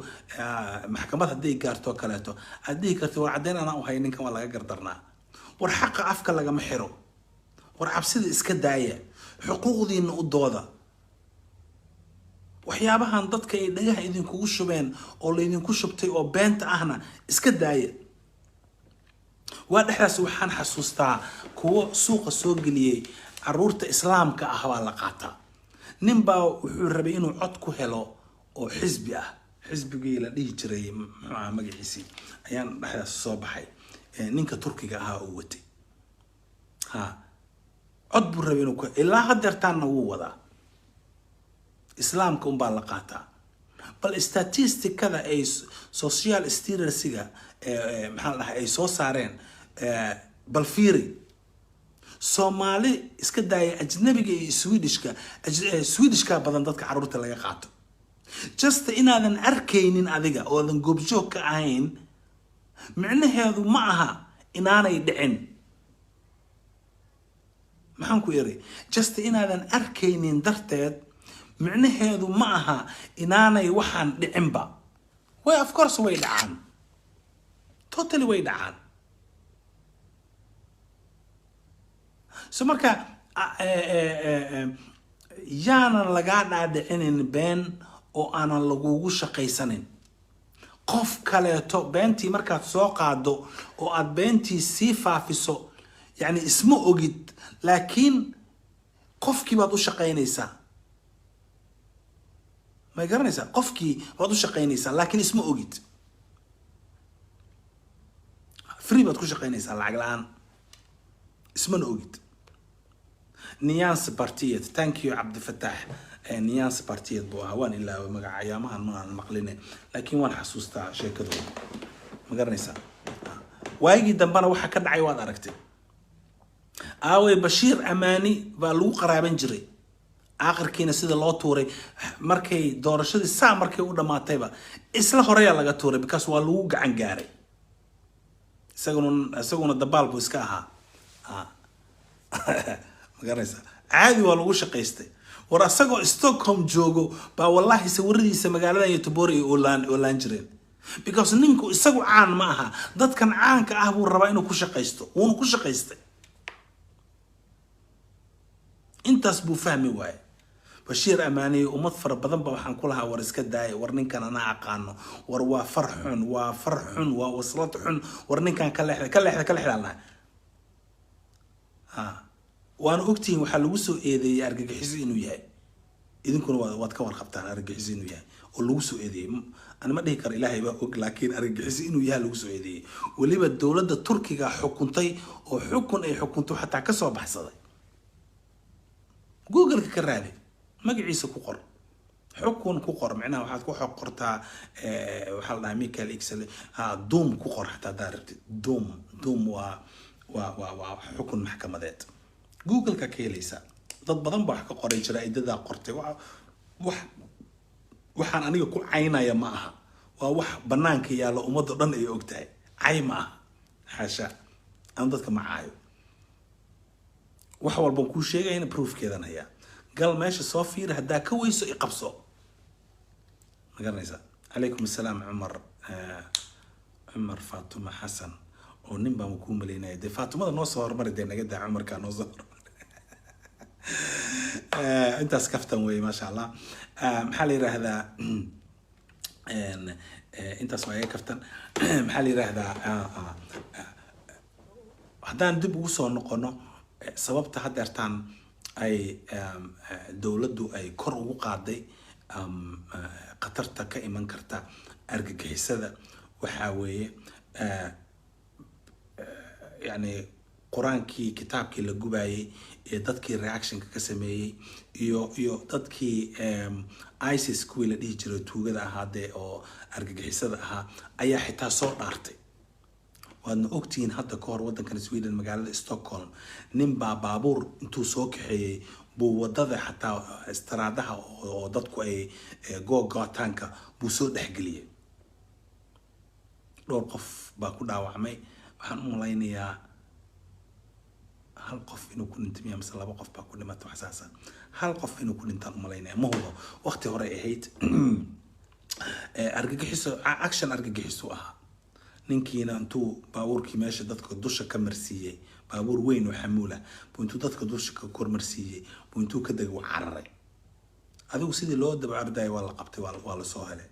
maxkamad haddii gaarto kaleeto haddii karto war caddayn anaa u hay ninkan waa laga gardarnaa war xaqa afka lagama xiro war cabsida iska daaya xuquuqdiina u dooda waxyaabahan dadka ay dhagaha idinkugu shubeen oo laydinku shubtay oo beenta ahna iska daaya waa dhexdaas waxaan xasuustaa kuwo suuqa soo geliyay carruurta islaamka ah baa la qaataa nin baa wuxuu rabay inuu cod ku helo oo xisbi ah xisbigii la dhihi jiray magaciisii ayaan dhexdaas soo baxay ninka turkiga ahaa uu watay cod buu rabay inuu ilaa hadeertaanna wuu wadaa islaamka unbaa la qaataa bal statisticada ay social statistics maxaa la dhahay ay soo saareen bal fiiri Soomaali iska daaya ajnabiga iyo Swedishka badan dadka carruurta laga qaato just inaadan arkaynin adiga oo aadan goobjoog ka ahayn macnaheedu ma aha inaanay dhicin maxaan ku iri just inaadan arkaynin darteed macnaheedu ma aha inaanay waxaan dhicinba way of course way dhacaan totally way dhacaan so marka yaanan lagaa dhaadhicinin been oo aanan lagugu shaqaysanin qof kaleeto beentii markaad soo qaado oo aad beentii sii faafiso yani isma ogid laakiin qofkii baad u shaqaynaysaa ما يقرنيسا قفكي وادو شقينيسا لكن اسمه اوجد فري باد كو شقينيسا لعق الان اسمه اوجد نيانس بارتيت ثانك يو عبد الفتاح نيانس بارتيت بو هوان الا مقع ايامها ما مقلينه لكن وان حسوستا شيكدو ما قرنيسا وايجي دنبنا waxa ka dhacay waad aragtay aaway Bashiir Amaani baa lagu qaraaban jiray aakhirkiina sida loo tuuray markay doorashadii saa markay u dhamaatayba isla horeeya laga tuuray because waa lagu gacan gaaray isaguna dabaal buu iska ahaa magaraysa caadi waa lagu shaqaystay war asagoo Stockholm joogo baa wallahi sawiradiisa magaalada Göteborg ee oolaan jireen because ninku isagu caan ma aha dadkan caanka ah buu rabaa inuu ku shaqaysto wuuna ku shaqaystay intaas buu fahmi waayay Bashiir Amaani umad fara badan ba waxaan ku lahaa war iska daay war ninkan ana aqaano war waa farxun waa waslad xun war ninkan ka leexda waan ogtiin waxa lagu soo eedeeyay argagixis inuu yahay idinkuna waad ka warqabtaan argagixis inuu yahay oo lagu soo eedeeyay أنا ما أدري إلهي بقول لكن أرجعس إنه يهلو سعودي واللي بالدولة التركية حكمتي أو حكم أي حكمته حتى كسر بحصده جوجل كرادي ما جعيس كوقر حكم كوقر معناه واحد كو حقرتها وحلنا ميكال إكسل دوم كوقر حتى دارت دوم وحكم محكمة ذات جوجل ككيليسا ضد بدن بحكي قرية جرائد ذا قرتي waxaan aniga ku caynaya ma aha waa wax banaanka yaalo umada dhan ay ogtahay cay ma aha xasha aan dadka ma caayo wax walba ku sheegayna proofkeedan haya gal meesha soo fiir hadaa ka weyso i qabso ma garanaysa alaykum asalaam Umar Fatuma Hassan oo nin baan ku maleynay de Fatumada noo soo hormaray de naga daa Umarka noo soo intaas kaftan way ma sha Allah محل هذا انت صايع كفتن محل هذا هدان دب وسو نقونو سببته هدرتان اي دولدو اي كور ugu qaaday qatarta ka iman karta argagixisada waxa weeye يعني quraankii kitaabkii la gubayay ee dadkii reaction ka sameeyay iyo dadkii ISIS ku la dhigi jiray tuugada ahaade oo argagixisada ahaa ayaa xitaa soo dhaartay waadna ogtiin hadda ka hor wadankan Sweden magaalada Stockholm nin baabuur intuu soo kaxeeyay buu wadada xataa istiraadaha oo dadku ay googaataanka buu soo dhaxgeliyay dhowr qof baa ku dhaawacmay waxaan u malaynayaa hal qof inuu ku dhintay ama laba qof baa ku dhimatay xasaasa hal qof inuu ku dhintaan u malaynaya ma hubo waqti hore ahayd argagixiso action argagixiso ah ninkiina intuu baabuurkii meesha dadka dusha ka marsiiyay baabuur weyn oo xamuula buu intuu dadka dusha ka kormarsiiyay buu intuu ka dagay cararay adigu sidii loo daba arday waa la qabtay waa la soo helay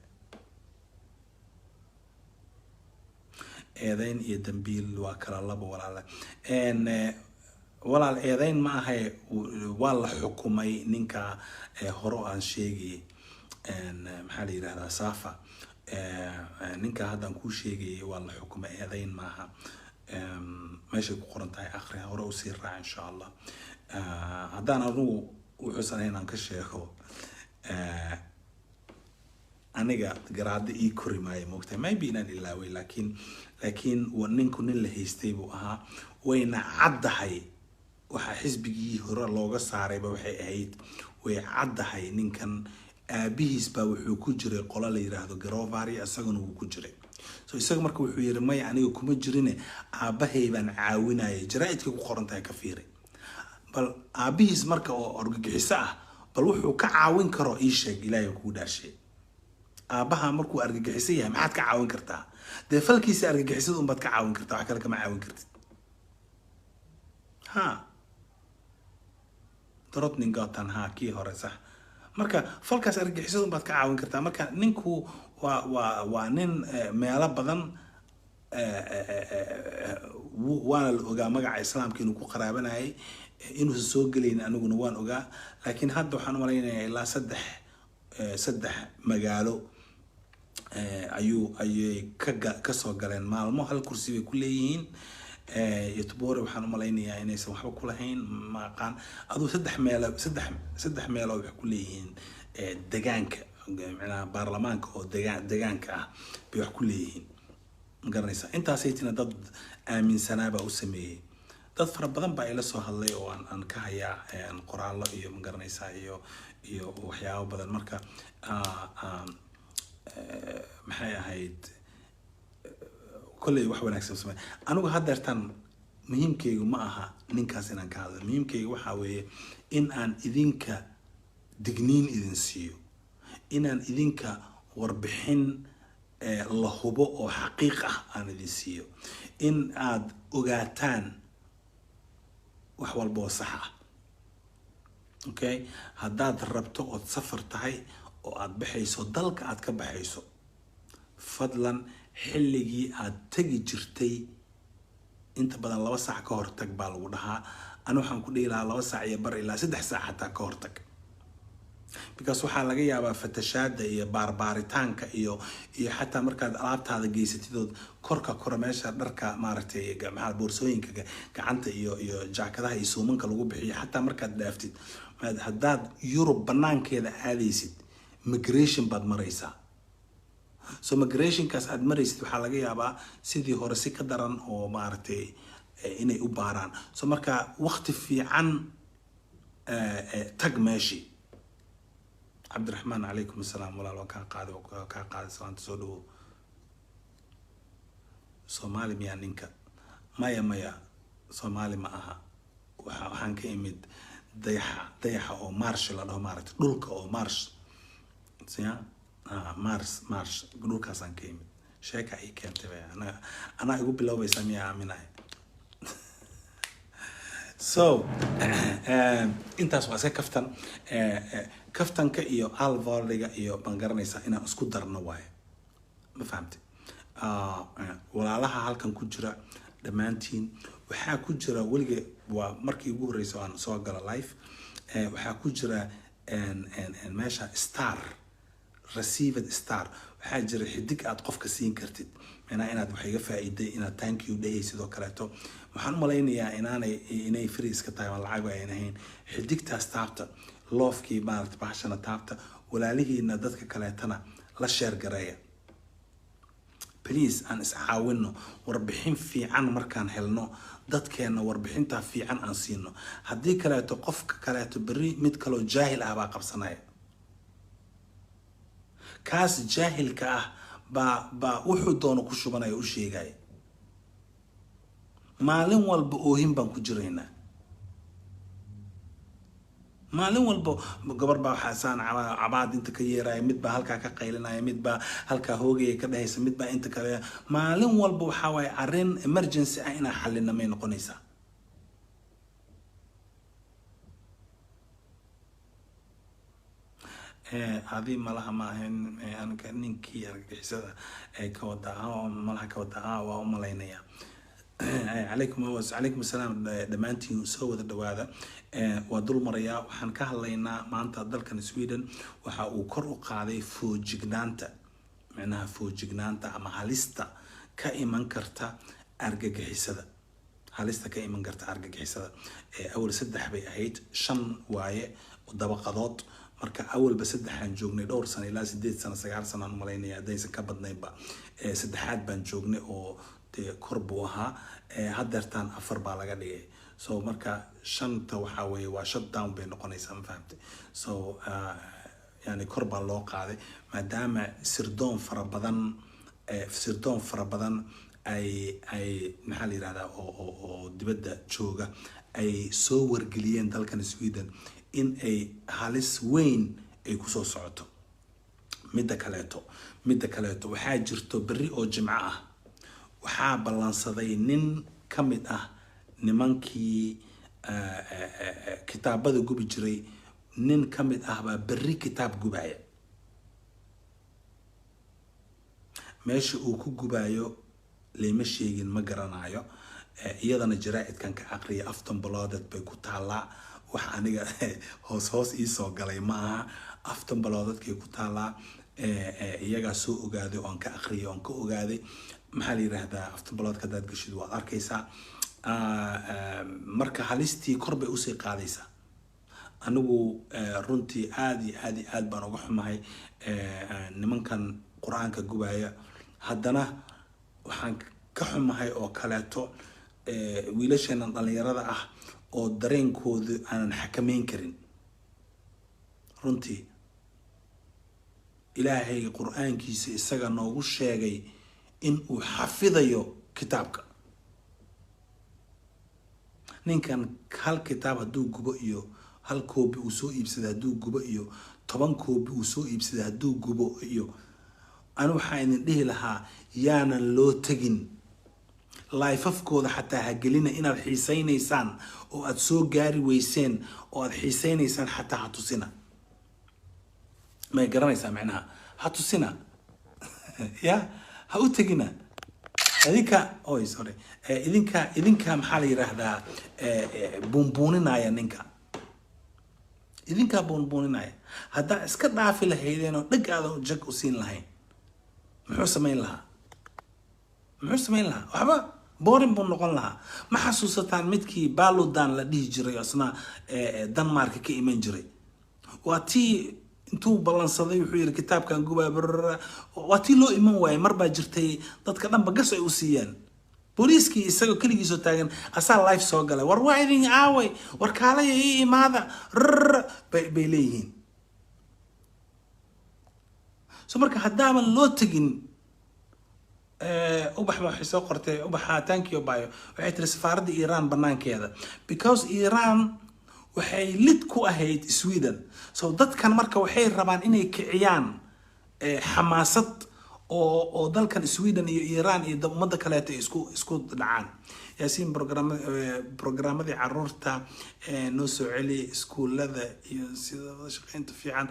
eedayn iyo dambiil waa kala laba walaal walaal eedayn ma ahay waa la xukumay ninka hore aan sheegay maxaa la yiraahdaa Safa ninka hadda ku sheegay waa la xukumay eedayn ma aha meesha ku qoran tahay akhri hore u sii raac insha Allah haddaan anigu wuxuu sameeyay aan ka sheego aniga garaad ii korimaay moogtay maybe inaan ilaaway laakiin ninku nin la haystay buu ahaa wayna caddahay waxa xisbigii hore looga saaray ba waxay ahayd way caddahay ninkan aabihiis baa wuxuu ku jiray qola la yiraahdo Garovari asaguna uu ku jiray so isaga marka wuxuu yiri may aniga kuma jirine aabahay baan caawinayay jaraa'idka ku qoran tahay ka fiiray bal aabihiis marka oo argagixiso ah bal wuxuu ka caawin karo ii sheeg Ilaahay ku dhaashay aabaha markuu argagixiso yahay maxaad ka caawin kartaa de falkiisa argagixisada baad ka caawin kartaa wax kale kama caawin kartid ha dorotning gotan ha kii hore sax marka falkaas argagixisada baad ka caawin kartaa marka ninku waa nin meelo badan waana la ogaa magaca islaamka inuu ku qaraabanayay inuu soo galeyn aniguna waan ogaa laakiin hadda waxaan u maleynayaa ilaa 3 saddex magaalo ayay ka soo galeen maalmo hal kursi bay ku leeyihiin Yotobore waxaan u malaynayaa inaysan waxba ku lahayn ma aqaan aduu saddex meelo wax ku leeyihiin deegaanka macnaha baarlamaanka oo deegaanka ah bay wax ku leeyihiin garanaysa intaasay tina dad aaminsanaaba u sameeyay dad fara badan baa ila soo hadlay oo aan ka hayaa qoraallo iyo ma garanaysaa iyo waxyaabo badan marka maxay ahayd kolley wax wanaagsan samay anigu haddeertan muhiimkaygu ma aha ninkaas inaan ka hadlo muhiimkaygu waxaa weeye in aan idinka digniin idin siiyo inaan idinka warbixin la hubo oo xaqiiq ah aan idin siiyo in aad ogaataan wax walba oo sax ah okay haddaad rabto ood safar tahay oo aad baxayso dalka aad ka baxayso fadlan xilligii aad tagi jirtay inta badan 2 saac ka hor tag baa lagu dhahaa ana waxaan ku dhihi lahaa 2 saac iyo bar ilaa 3 saac xataa ka hor tag because waxaa laga yaabaa fatashaada iyo baarbaaritaanka iyo xataa markaad alaabtaada geysatidood kora meesha dharka maaragtay maxaa boorsooyinka gacanta iyo jaakadaha iyo suumanka lagu bixiyo xataa markaad dhaaftid haddaad Yurub banaankeeda aadaysid migration baad maraysaa so migration kaas aad maraysid waxaa laga yaabaa sidii hore si ka daran oo maaragtay inay u baaraan so marka waqti fiican tag meeshii Abdurrahman alaykum assalam walaal waa ka qaaday salaanta soo dhawo Soomaali miyaa ninka maya Soomaali ma aha waxaan ka imid dayaxa oo marsh la dhaho maaragtay dhulka oo marsh siya mars dhulkaasaan ka imid sheeka ay keentay ana igu bilowbaysa miyaa aaminahay so intaas waa iska kaftanka iyo alvardiga iyo baan garanaysaa inaan isku darno waaye ma fahamtay walaalaha halkan ku jira dhammaantiin waxaa ku jira weliga waa markii ugu horreysay aan soo galo live waxaa ku jira meesha star received star waxaa jira xidig aad qofka siin kartid inaad wax iga faa'iiday inaad thank you dhahay sidoo kaleeto waxaan u malaynayaa inay free iska tahay oo lacag ay ahayn xidigtaas taabta loofkii maaragtay bahashana taabta walaalihiina dadka kaleetana la share gareeya please aan iscaawino warbixin fiican markaan helno dadkeena warbixinta fiican aan siino haddii kaleeto qofka kaleeto bari mid kaloo jaahil ah baa qabsanaya kaas jaahilka ah baa wuxuu doono ku shubanaya u sheegay maalin walba oohin baan ku jiraynaa maalin walba gabar baa xasaan cabaad inta ka yeeray mid baa halka ka qaylinaya mid baa halka hoogay ka dhahaysa mid baa inta kale maalin walba waxa way arin emergency ah ina xalina may noqonaysaa هذه ملها معهن أنا كأني كي أرجع كوضعها ملها كوضعها وملاينيا عليكم السلام دمانتي سوى هذا ودول مريا وحن كهلينا مع أنت دلكن سويدن وكرو قاعدة فوججنانتا معناها فوججنانتا أما هاليستا كإيمان كرتا أرجع حسدا هاليستا كإيمان كرتا أرجع حسدا أول سدح بيعيد شن واي ودبقات marka awalba saddexan joognay dhowr sano ilaa 8 sano 9 sano aan malaynaya hadaysan ka badnaynba saddexaad baan joognay oo korbu ahaa hadeertaan 4 baa laga dhigay so marka shanta waxa weeye waa shutdown bay noqonaysaa ma fahamtay so yani korba loo qaaday maadaama sirdoon fara badan ay maxaa la yiraahdaa oo dibadda jooga ay soo wargeliyeen dalkan Sweden in ay halis weyn ay ku soo socoto midda kaleeto waxaa jirto bari oo jimco ah waxaa balansaday nin kamid ah nimankii kitaabada gubi jiray nin kamid ah baa bari kitaab gubaya meesha uu ku gubayo leema sheegin ma garanayo iyadana jaraa'idkan ka aqriya aftan baloodad bay ku taalaa wax aniga hoos ii soo galay maaha aftan baloodadkay ku taalaa iyagaa soo ogaaday oon ka akhriyay oon ka ogaaday maxaa la yiraahdaa aftan baloodka hadaad gashid waad arkaysaa marka halistii kor bay usii qaadaysaa anigu runtii aad iyo aad baan uga xumahay nimankan quraanka gubaya haddana waxaan ka xumahay oo kaleeto wiilashan dhalinyarada ah oo dareenkooda aanan xakameyn karin runtii ilaahay quraankiisa isaga noogu sheegay in uu xafidayo kitaabka ninkan hal kitaab hadduu gubo iyo hal koobi uu soo iibsada hadduu gubo iyo 10 koobi uu soo iibsada hadduu gubo iyo anu waxaan idin dhihi lahaa yaanan loo tagin laifafkooda xataa ha gelina inaad xiisaynaysaan oo aad soo gaari weyseen oo aad xiisaynaysaan xataa ha tusina ma garanaysaa macnaha ha tusina ya ha u tagina idinka maxaa la yiraahdaa buunbuuninaya ninka idinka buunbuuninaya haddaa iska dhaafi lahaydeen oo dhag aadan jag u siin lahayn muxuu samayn lahaa waxba boring buu noqon lahaa ma xasuusataan midkii Paludan la dhihi jiray asna Denmark ka iman jiray waa tii intuu balansaday wuxuu yiri kitaabkan gubaa waa tii loo iman waayay mar baa jirtay dadka dhanba gas ay u siiyeen booliiskii isagoo kaligiisoo taagan asaa live soo galay war waa idin aaway war kaalaya ii imaada bay leeyihiin so marka haddaaban loo tagin ubax waxay soo qortay ubaxa thank you bayo waxay tiri safaaradda Iran banaankeeda because Iran waxay lid ku ahayd Sweden so dadkan marka waxay rabaan inay kiciyaan xamaasad oo dalkan Sweden iyo Iran iyo ummadda kale ay isku dhacaan yaasiin programmadii carruurta noo soo celi iskuulada iyo sida shaqeynta fiican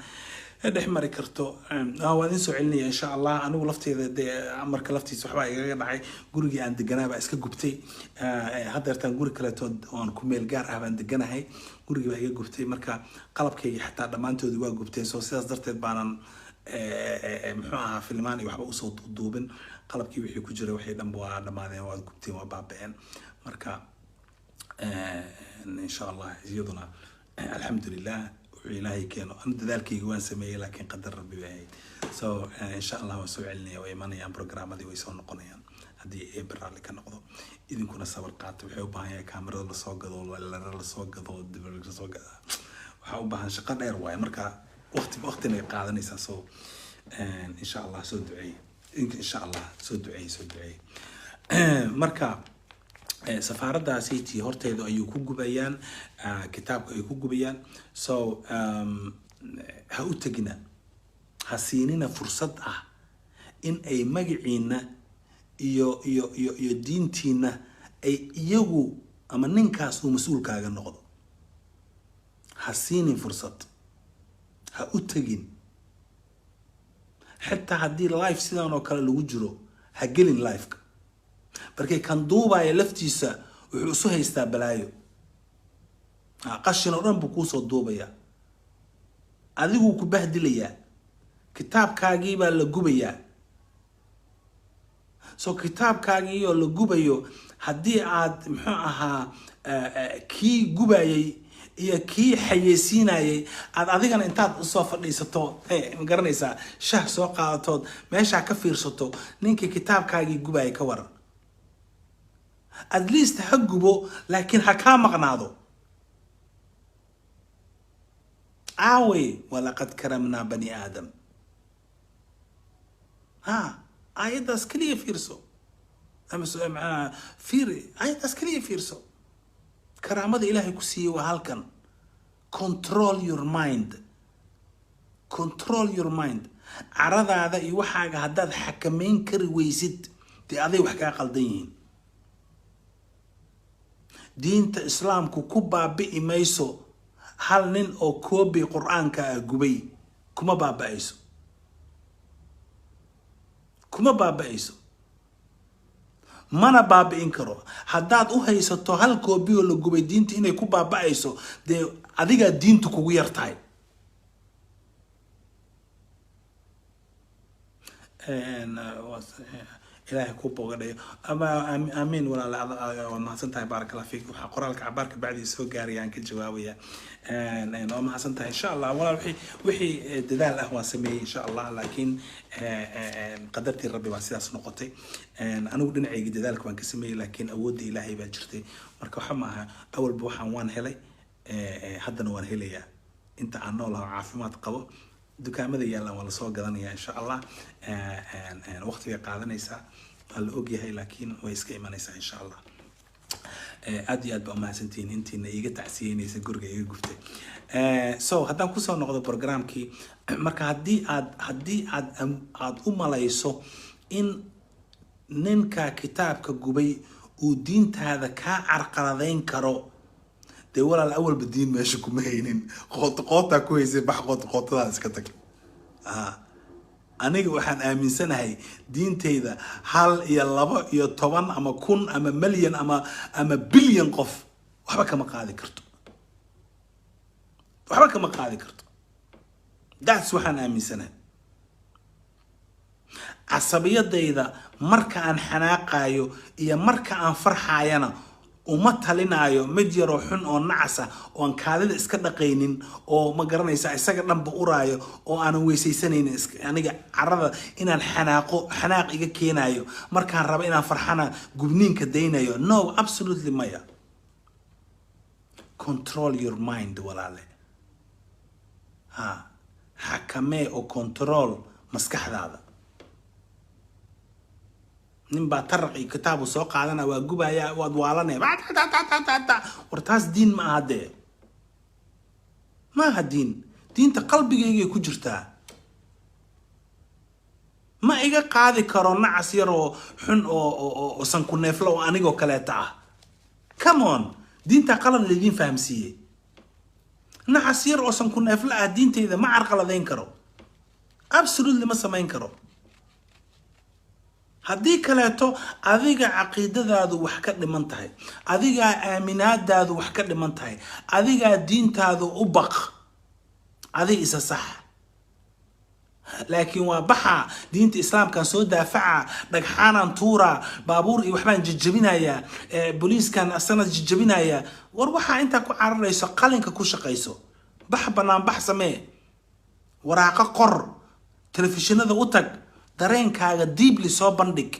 dhex mari karto waan idin soo celinaya insha Allah anigu lafteeda marka laftiisa waxba igaga dhacay gurigii aan deganaaba iska gubtay hadeertan guri kale oo ku meel gaar ah baan deganahay gurigii baa iga gubtay marka qalabkayga xataa dhamaantoodii waa gubtay soo sidaas darteed baanan muxuu ahaa filmaan iyo waxba usoo duubin qalabkii wixii ku jiray waxay dhanba waa dhamaadeen waa gubteen waa baaba'een marka insha Allah iyaduna alxamdulillah إلهي كانوا أنا ذلك يوان سمي لكن قدر ربي بعيد so إن شاء الله وسوي علني وإيماني عن برنامج هذه ويسون قنيان هذه برا اللي كان نقضه إذا كنا صور قاتل وحبها هي كاميرا للصوق ولا للصوق ضد الصوق وحبها شقة إيرواي مركا وقت قاعد نيسا so إن شاء الله سود دعي إن شاء الله سود دعي مركا سفارة سيتي هرتيدو أيو كوجبيان كتاب أيو كوجبيان so هؤتجنا حسيننا فرصة إن أي مجعينا يو دينتينا أي يجو أما ننكاس ومسؤول كاجا نقض حسيني فرصة هؤتجن حتى هدي لايف سيدان وكلا لوجرو هجلين لايفك markay kan duubaya laftiisa wuxuu soo haystaa balaayo qashin oo dhan buu ku soo duubaya adigu ku bahdilaya kitaabkaagii baa la gubaya so kitaabkaagii oo la gubayo haddii aad muxuu ahaa kii gubayay iyo kii xayeysiinayay aad adigana intaad soo fadhiisato ma garanaysaa shaah soo qaadatood meesha ka fiirsato ninkii kitaabkaagii gubayay ka waran at least هجبو لكن هكا مقناضو عاوي ولقد كرمنا بني آدم آيات اسكلية فيرسو مع فيري آيات اسكلية فيرسو كرامة إلهي كسي وهالكن control your mind عرض هذا يوحاق هداد حكمين كري ويزيد دي هذا يوحاق قلدين diinta islaamku ku baabi'i mayso hal nin oo koobi quraanka gubay kuma baaba'ayso mana baabi'in karo haddaad u haysato hal koobi oo la gubay diinta inay ku baaba'ayso dee adiga diintu kugu yartahay إلهي كوبا وقدي أما آمين ولا لا وما حسنتها بارك الله فيك وقرالك عبارك بعد يسوق جاريان كجوابية وما حسنتها إن شاء الله ولا وحي دلال أهوى سمي إن شاء الله لكن قدرتي ربي واسياس نقطي أنا ودنا عيد دلالك وان كسمي لكن أودي إلهي بجرتي مركو حماها أول بوحة وان هلي حدنا وان هلي أنت عنو له عافمات قبو دكامada yaalan waa la soo gadanayaa insha Allah waqtiga qaadanaysa hal og yahay laakiin way iska imanaysaa insha Allah aad iyo aad ba mahadsantiin intiina iga tacsiyeynaysa guriga iga guftay so haddaan ku soo noqdo programkii marka haddii aad u malayso in ninka kitaabka gubay uu diintaada ka carqaladeyn karo de walaal awal badiin meesha kuma haynin qoota ku haysay bax qootada iska tag aniga waxaan aaminsanahay diinteyda 1 iyo 2 iyo 10 ama 1000 ama milyan ama bilyan qof waxba kama qaadi karto that's waxaan aaminsanahay asabiyadeyda marka aan xanaaqayo iyo marka aan farxayana uma talinayo mid yar oo xun oo nacasa oo aan kaadida iska dhaqaynin oo ma garanaysa isaga dhanba uraayo oo aan weysaysanaynin aniga carada inaan xanaaq iga keenayo markaan rabo inaan farxana gubniinka daynayo no absolutely maya control your mind walaale xakamee oo control maskaxdaada نبى ترقي كتاب وسوق على أنا وجوبها يا وادوالنا ورتاس دين ما هذا ما هالدين دين تقلبي يجي كجرتها ما إيجا قاعد كورونا عسيرو حن أو سنكون نفلو أنا جو كلاتا كمان دين تقلب الدين فهمسيه نعسير أو سنكون نفلا الدين تيذا ما عرق على ذين كرو absolutely ما سمين كرو haddii kaleeto adiga caqiidadaadu wax ka dhiman tahay adiga aaminaadaadu wax ka dhiman tahay adiga diintaadu u baq adiga isa sax laakiin waa baxa diinta islaamka soo daafaca dhagxaanan tuura baabuur iyo waxbaan jijabinaya booliiskan asana jijabinaya war waxa inta ku cararayso qalinka ku shaqayso bax banaan bax samee waraaqa qor telefishinada u tag dareenkaaga deeply soo bandhig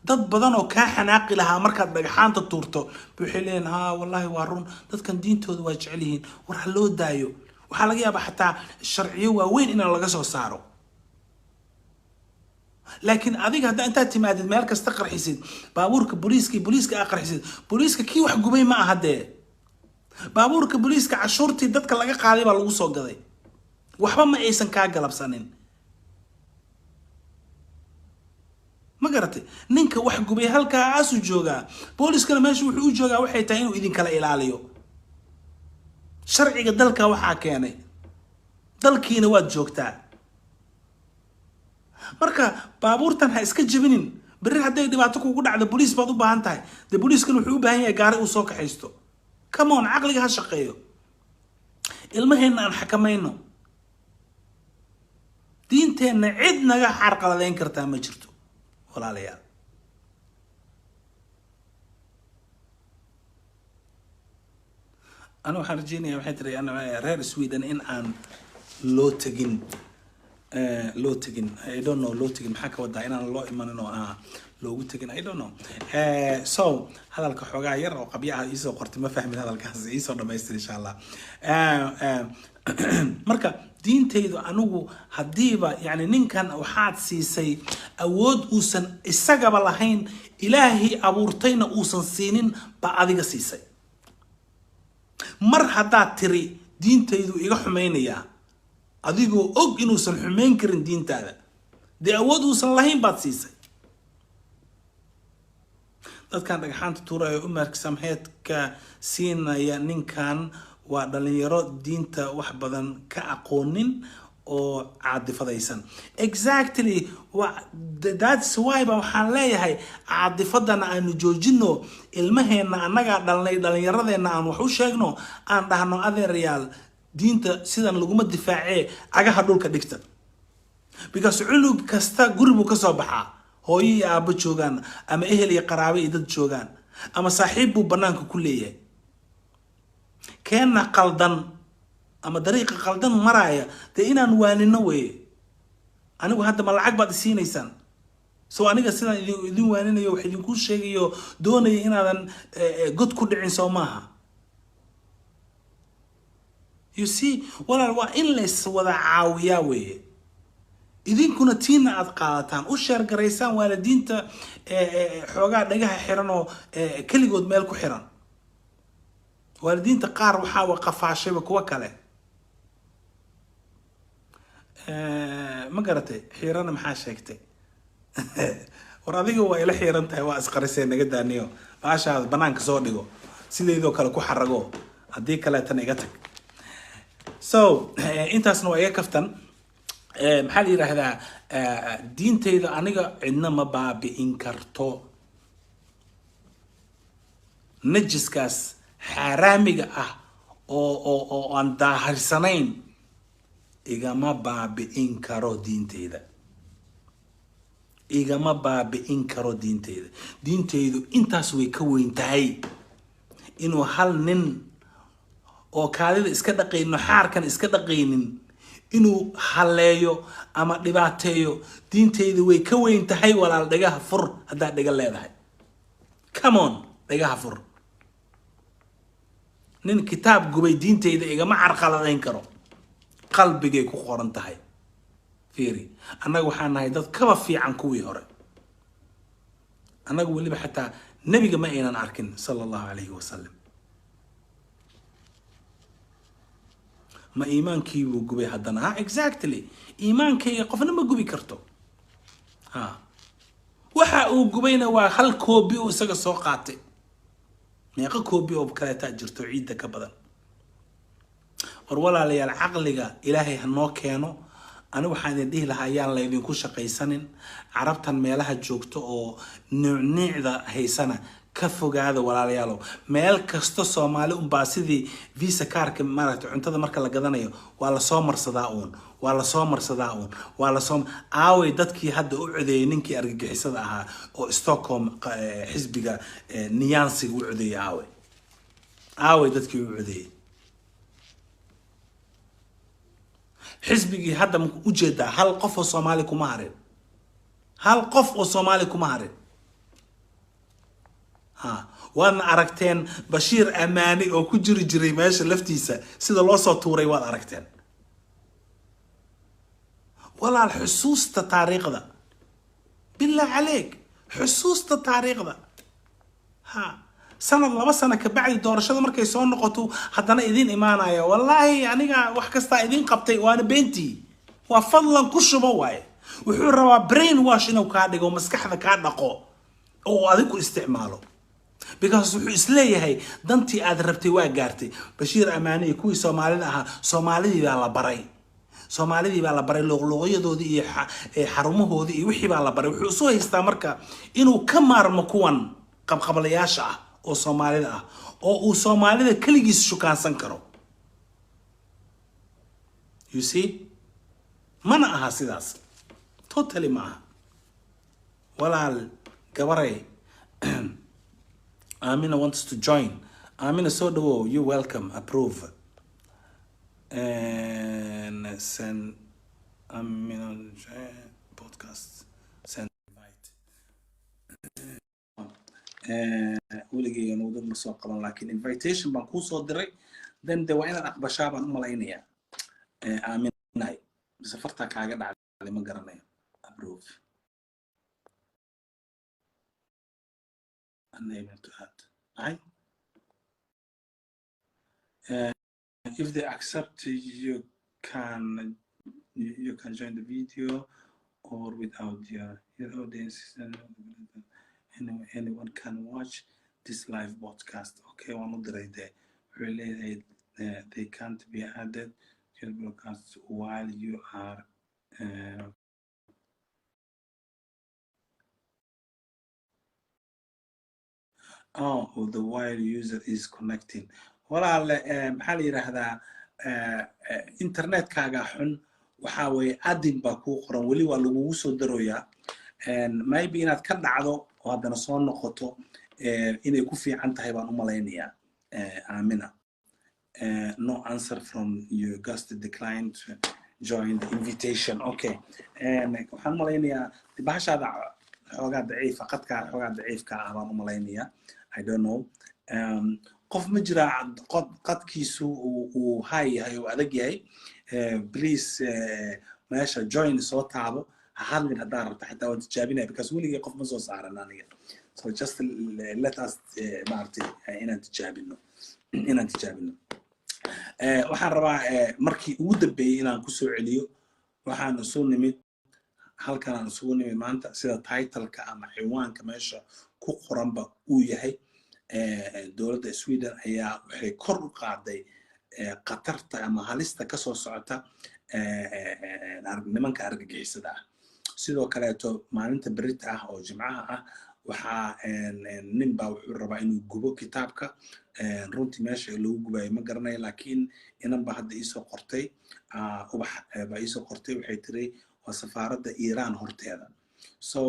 dad badan oo ka xanaaqi lahaa markaad dhagaxaanta tuurto waxay leeyihiin wallahi waa run dadkan diintooda waa jecel yihiin war ha loo daayo waxaa laga yaabaa xataa sharciyo waaweyn in laga soo saaro laakiin adiga hadda intaad timaadid meel kasta qarxisid baabuurka booliiska qarxisid booliiska kii wax gubay ma aha dee baabuurka booliiska cashuurtii dadka laga qaaday baa lagu soo gaday waxba ma aysan kaa galabsanin ما قرأت نينك واحد قبي هالكا أسو جوجا بوليس كلا ماشي وحو جوجا وحي تاينو إذن كلا إلاليو شرعي دلكا وحاكياني دلكي نواد جوجتا مركا بابورتان ها اسكا جبنين بري هداي دباتوكو قد على بوليس بادو باهانتاي دي بوليس كانو وحو باهانيا قاري وصوك حيستو كمون عقلي هاشقيو المهن أن حكمينو دينتين عدنا حرق على ذين كرتا ما جرتو ولا ليال أنا وحرجيني يا وحيتري أنا رير سويدن إن أن لوتجين لوتجين I don't know لوتجين محاكا ودا إن أنا لو إيمان إنه لوتجين I don't know so هذا الكحوجا ير وقبيعة يسوع قرت ما فهم هذا الكاس يسوع لما يصير إن شاء الله مركا diintaydu anugu hadiiba yani ninkan waxaad siisay awood uusan isagaba lahayn ilaahi abuurtayna uusan siinin ba adiga siisay mar hadaa tiri diintaydu iga xumeynaya adigoo og inuusan xumeyn karin diintaada de awood uusan lahayn baad siisay dadkan dhagaxaanta tuurayo umarka samheedka siinaya ninkan waa dhalinyaro diinta wax badan ka aqoonin oo caadifadaysan exactly that's why ba waxaan leeyahay caadifadana aanu joojino ilmaheena annaga dhalinyaradeenna aan wax u sheegno aan dhahno adeerayaal diinta sidan laguma difaacee agaha dhulka dhigta because cunug kasta guri buu ka soo baxaa hooyo iyo aabbo joogaan ama ehel iyo qaraabo iyo dad joogaan ama saaxiib buu banaanka ku leeyahay keena qaldan ama dariiqa qaldan maraya dee inaan waanino weeye anigu hadda ma lacag baad isiinaysaan so aniga sidaan idin waaninayo wax idinku sheegayo doonaya inaadan god ku dhicin soo maaha you see walaal waa in la is wada caawiyaa weeye idinkuna tiina aad qaadataan u sheer garaysaan waalidiinta xoogaa dhagaha xiran oo keligood meel ku xiran waalidiinta qaar waxaa qafaashayba kuwa kale ma garatay xiirana maxaa sheegtay war adiga waa ila xiiran tahay waa isqarisay naga daaniyo baashaada banaanka soo dhigo sideedoo kale ku xarago haddii kaleetana iga tag so intaasna waa iga kaftan maxaa la yiraahdaa diintayda aniga cidna ma baabi'in karto najiskaas xaaraamiga ah oo aan daahirsanayn igama baabi'in karo diintayda igama baabi'in karo diintayda diintaydu intaas way ka weyn tahay inuu hal nin oo kaadida iska dhaqayno xaarkan iska dhaqaynin inuu haleeyo ama dhibaateeyo diintaydu way ka weyn tahay walaal dhagaha fur haddaad dhaga leedahay come on dhagaha fur nin kitaab gubay diintayda igama carqaladayn karo qalbigay ku qoran tahay fiiri annaga waxaan nahay dad kaba fiican kuwii hore annaga weliba xataa nebiga ma aynan arkin sala allahu calayhi wasalam ma iimaankii buu gubay haddana ha exactly iimaankayga qofna ma gubi karto ha waxa uu gubayna waa hal koobi uu isaga soo qaatay meeqa koobi oo kaleetaa jirto ciidda ka badan war walaalayaal caqliga ilaahay ha noo keeno anigu waxaan idin dhihi lahaa ayaan laydinku shaqaysanin carabtan meelaha joogto oo nuucniicda haysana ka fogaada walaalayaalow meel kasta Soomaali unbaa sidii visa kaarka maaragtay cuntada marka la gadanayo waa la soo marsadaa waa la soo aaway dadkii hadda u codeeyay ninkii argagixisada ahaa oo Stockholm xisbiga niyaansiga u codeeyay aaway dadkii u codeeyay xisbigii hadda ma u jeedaa hal qof oo Soomaali kuma harin waan aragteen Bashiir Amaani oo ku jiri jiray meesha laftiisa sida loo soo tuuray waad aragteen walaal xusuusta taariikhda billah عليك xusuusta taariikhda sanad laba sano ka bacdi doorashada markay soo noqoto haddana idin imaanaya wallahi aniga wax kasta idin qabtay waana beentii waa fadlan ku shubo waaye wuxuu rabaa brain wash inuu ka dhigo maskaxda ka dhaqo oo adigu isticmaalo because wuxuu isleeyahay dantii aad rabtay waa gaartay Bashiir Amaani kuwii Soomaalida ahaa Soomaalidii baa la baray luqluqyadoodii iyo xarumahoodii iyo wixii baa la baray wuxuu soo haystaa marka inuu ka maarmo kuwan qabqablayaasha ah oo Soomaalida ah oo uu Soomaalida kaligiis shukaansan karo you see mana aha sidaas totally ma aha walaal gabaray Amina wants to join Amina so do you welcome approve and send Amina podcast send invite weligay inuu dad soo qaban laakiin invitation baan ku soo diray then de waa inaan aqbashaa baan u malaynaya Amina safarta kaaga dhacday ma garanayo approve unable to add right if they accept you can join the video or without your audience anyone can watch this live broadcast okay one of the really they can't be added to the broadcast while you are the while user is connecting walaal maxaa la yiraahdaa internet kaaga xun waxaa weeye adin baa kuu qoran weli waa lagugu soo daroyaa maybe inaad ka dhacdo oo haddana soo noqoto inay ku fiican tahay baan u malaynayaa aamina no answer from your guest declined join the invitation okay waxaan u malaynayaa bahashaada xoogaa daciifa qadkaa xoogaa daciifka ah baan u malaynayaa I don't know qof ma jira qadkiisu uu high yahay oo adag yahay please meesha join soo taabo ha hadlin haddaa rabta xitaa waan tijaabinaya because weligay qof ma soo saaran aniga so just let us maartay inaan tijaabino waxaan rabaa markii ugu dambeeyay inaan ku soo celiyo waxaan soo nimid halkan aan soo nimid maanta sida title-ka ama ciwaanka meesha ku qoranba uu yahay dowladda Sweden ayaa waxay kor u qaaday qatarta ama halista ka soo socota nimanka argagixisada ah sidoo kaleeto maalinta berita ah oo jimcaha ah waxaa nin baa wuxuu rabaa inuu gubo kitaabka runtii meesha lagu gubayo ma garanayo laakiin inan baa hadda iisoo qortay ubax baa iisoo qortay waxay tiri waa safaaradda Iiraan horteeda so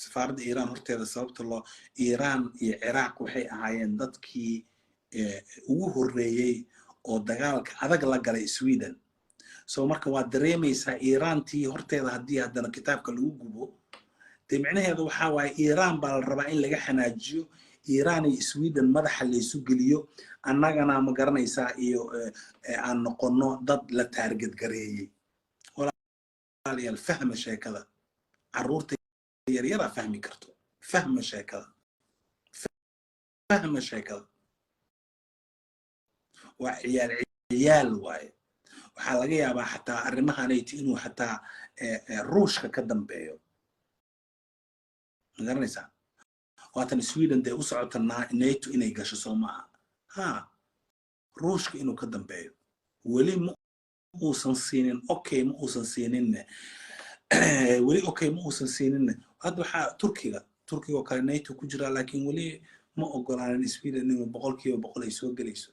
safaaradda Iiraan horteeda sababta loo Iiraan iyo Ciraaq waxay ahaayeen dadkii ugu horreeyay oo dagaalka adag la galay Sweden so marka waa dareemaysaa Iiraantii horteeda haddii haddana kitaabka lagu gubo dee micnaheedu waxaa waaye Iiraan baa la rabaa in laga xanaajiyo Iiraan iyo Sweden madaxa la isu geliyo annagana ma garanaysaa iyo aan noqono dad la taarget gareeyay walaalayaal fahma sheekada carruurta yaryara fahmi karto fahma sheekada waa ciyaal waaye waxaa laga yaabaa xataa arrimahanayt inuu xataa ruushka ka dambeeyo ma garanaysaa waatan Sweden dee u socota NATO inay gasho soo maaha ha ruushka inuu ka dambeeyo weli ma uusan siinin okay ma uusan siinin weli okay ma uusan siinin hadda waxaa turkiga oo kale NATO ku jira laakiin weli ma ogolaanin Sweden inuu 100% ay soo galayso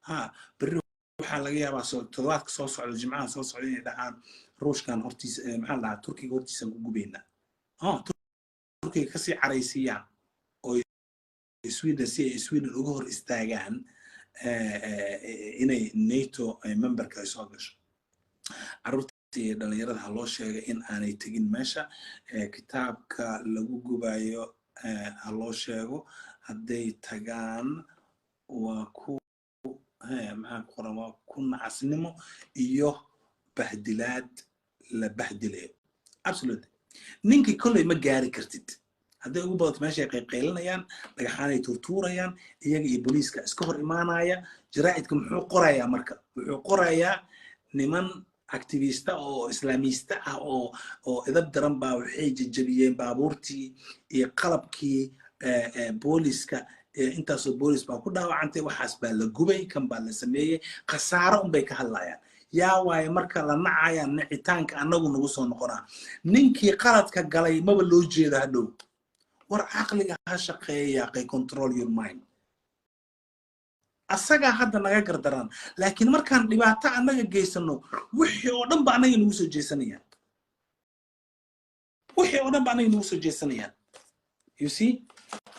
ha bari waxaa laga yaabaa toddobaadka soo socda jimcaha soo socda inay dhahaan ruushkan hortiisa maxaa la dhahaa turkiga hortiisa ku gubeynaa turkiga ka sii caraysiiyaan oo Sweden si ay Sweden uga hor istaagaan inay NATO memberka ay soo gasho carruurtii dhalinyarada loo sheegay in aanay tegin meesha kitaabka lagu gubayo loo sheego hadday tagaan waa ku maxaa qoran waa ku nacasnimo iyo bahdilaad la bahdilayo absolutely ninkii kolley ma gaari kartid hadday ugu badato meesha ay qayqaylinayaan dhagaxaanay turtuurayaan iyaga iyo booliiska iska hor imaanaya jaraa'idka muxuu qorayaa marka wuxuu qorayaa niman activista oo islaamista ah oo idab daran baa waxay jajabiyeen baabuurtii iyo qalabkii booliiska intaasoo boolis baa ku dhaawacantay waxaas baa la gubay kan baa la sameeyey khasaaro unbay ka hadlayaan yaa waaye marka la nacayaan nicitaanka annagu nagu soo noqonaa ninkii qaladka galay maba loo jeeda hadhow war caqliga ha shaqeeya qay control your mind asaga hadda naga gardaraan laakiin markaan dhibaato annaga geysano wixii oo dhan ba annaga nagu soo jeesanayaan you see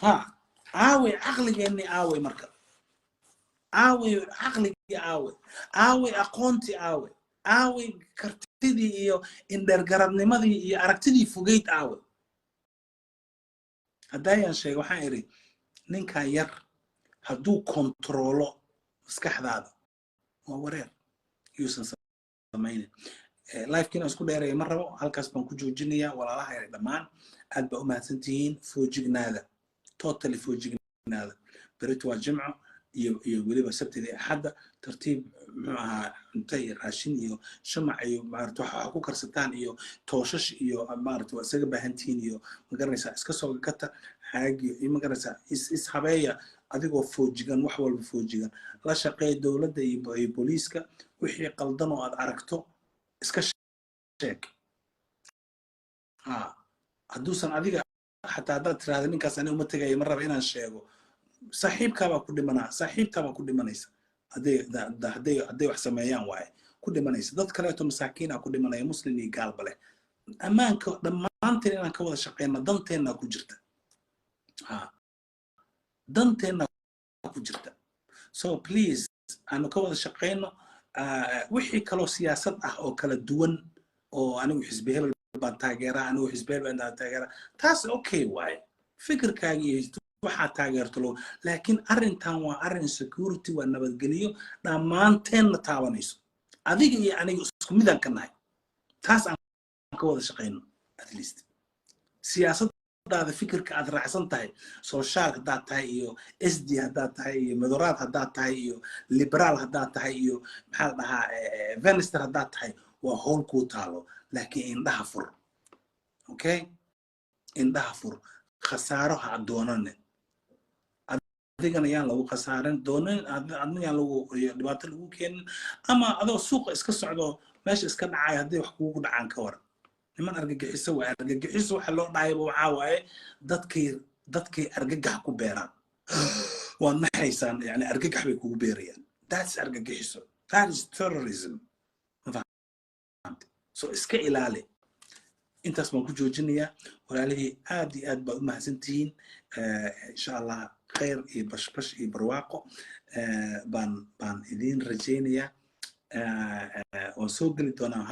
ha aawe caqligeenni aawe marka aawe caqligii aawe aqoontii aawe kartidii iyo indhergaradnimadii iyo aragtidii fogeyd aawe haddayaan sheegay waxaan idhi ninkan yar hadduu kontroolo maskaxdaada waa wareer yuusan samaynin lifekiina isku dheeraya ma rabo halkaas baan ku joojinayaa walaalaha yar dhammaan aad baa u mahadsantihiin foojignaada totally foojignaada berito waa jimco iyo weliba sabtida axadda tartiib muxuu ahaa cunto iyo raashin iyo shamac iyo maarata waxa ku karsataan iyo tooshash iyo maarata waa isaga baahantihiin iyo magaranaysaa iska soo gata xaagi iyo magaranaysaa is habeeya adigoo foojigan wax walba foojigan la shaqeey dowladda iyo booliiska wixii qaldan oo aad aragto iska sheeg hadduusan adiga xataa haddaad tiraahda ninkaas ani uma tegaya ma raba inaan sheego saaxiibkaabaa ku dhimanaysa hadday wax sameeyaan waaye ku dhimanaysa dad kaleeto masaakiin ah ku dhimanaya muslim iyo gaalba leh ammaanka dhammaanteen inaan ka wada shaqeyno danteena ku jirta danteena ku jirta so please aanu ka wada shaqeyno wixii kaloo siyaasad ah oo kala duwan oo anigu xisbi hebel baan taageeraa anigu xisbi hebel baan taageeraa taas okay waaye fikirkaaga iyo waxaa taageerto loo laakiin arrintan waa arrin security waa nabadgelyo dhammaanteenna taabanayso adiga iyo aniga isku midaan ka nahay taas aan ka wada shaqeyno at least siyaasaddaada fikirka aad raacsan tahay social haddaad tahay iyo sd haddaad tahay iyo maduraad haddaad tahay iyo liberaal haddaad tahay iyo maxaa la dhahaa venister haddaad tahay waa howl kuu taalo laakiin indhaha fur okay indhaha fur khasaaro ha doonane adigana yaan lagu khasaarin doonin adna yaan lagu dhibaato lagu keenin ama adoo suuqa iska socdo meesha iska dhacay haddii wax kugu dhacaan ka waran niman argagixiso waa argagixiso waxa loo dhahayba waxaa waaye dadkay argagax ku beeraan waad naxaysaan yani argagax bay kugu beerayaan that's argagixiso that is terrorism so iska ilaali intaas baan ku joojinayaa walaalihii aad iyo aad baad u mahadsantihiin insha allah khayr iyo bashbash iyo barwaaqo baan idiin rajaynayaa waan soo geli doonaa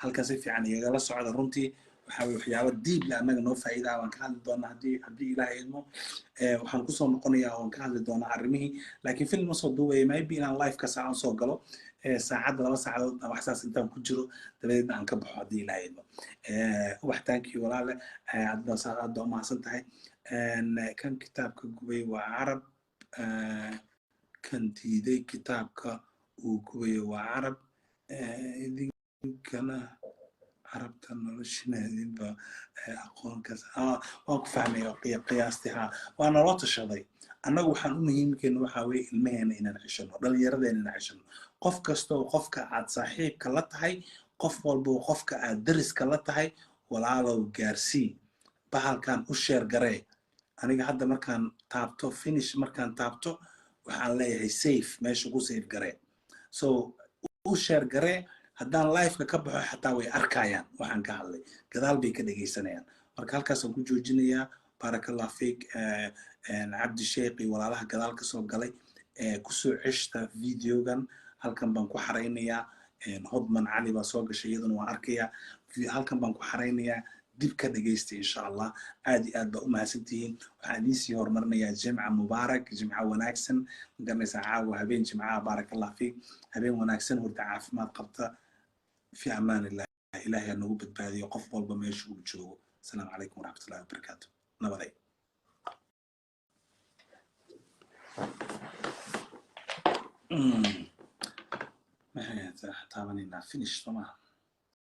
halkan si fiican igala socda runtii waxa way waxyaabo diib la anaga noo faa'iidaa waan ka hadli doonaa haddii ilaahay idmo waxaan kusoo noqonayaa waan ka hadli doonaa arrimihii laakiin film ma soo duubaya maybe inaan live ka saacaan soo galo saacadda 2 saacadood wax saas intaan ku jiro dabadeedna aan ka baxo haddii ilaahay idmo wax thank you walaale aad u mahadsan tahay kan kitaabka gubay waa carab kan diiday kitaabka uu gubay waa carab idinkana carabta noloshineedinba aqoonkaas waan ku fahmay qiyaastii waa naloo tashaday annagu waxaan u muhiimkeena waxaa weeye ilmaheena inaan ceshano dhallinyaradeena inaan ceshano qof kastoo qofka aad saaxiibka la tahay qof walboo qofka aad dariska la tahay walaalow gaarsii bahalkan u sheer garee aniga hadda markaan taabto finish markaan taabto waxaan leeyahay safe meesha ku safe garee so u sheer garee haddaan live-ka ka baxo xataa way arkayaan waxaan ka hadlay gadaal bay ka dhegaysanayaan marka halkaasaan ku joojinayaa barakallah fiik cabdi sheekh iyo walaalaha gadaal ka soo galay kusoo ceshta videogan halkan baan ku xaraynayaa hodman cali baa soo gashay iyaduna waan arkayaa halkan baan ku xaraynayaa dib ka dhegaysta insha allah aad iyo aad baa u mahadsantihiin waxaan idiin sii horumarinayaa jimca mubaarak jimca wanaagsan magaranaysaa caawa habeen jimcaha barakallah fiik habeen wanaagsan hurda caafimaad qabta في أمان الله إلهي أنه بدبادي وقف والبا ميشو وجوه السلام عليكم ورحمة الله وبركاته نبضي ما هي تعبانين فينيش طبعا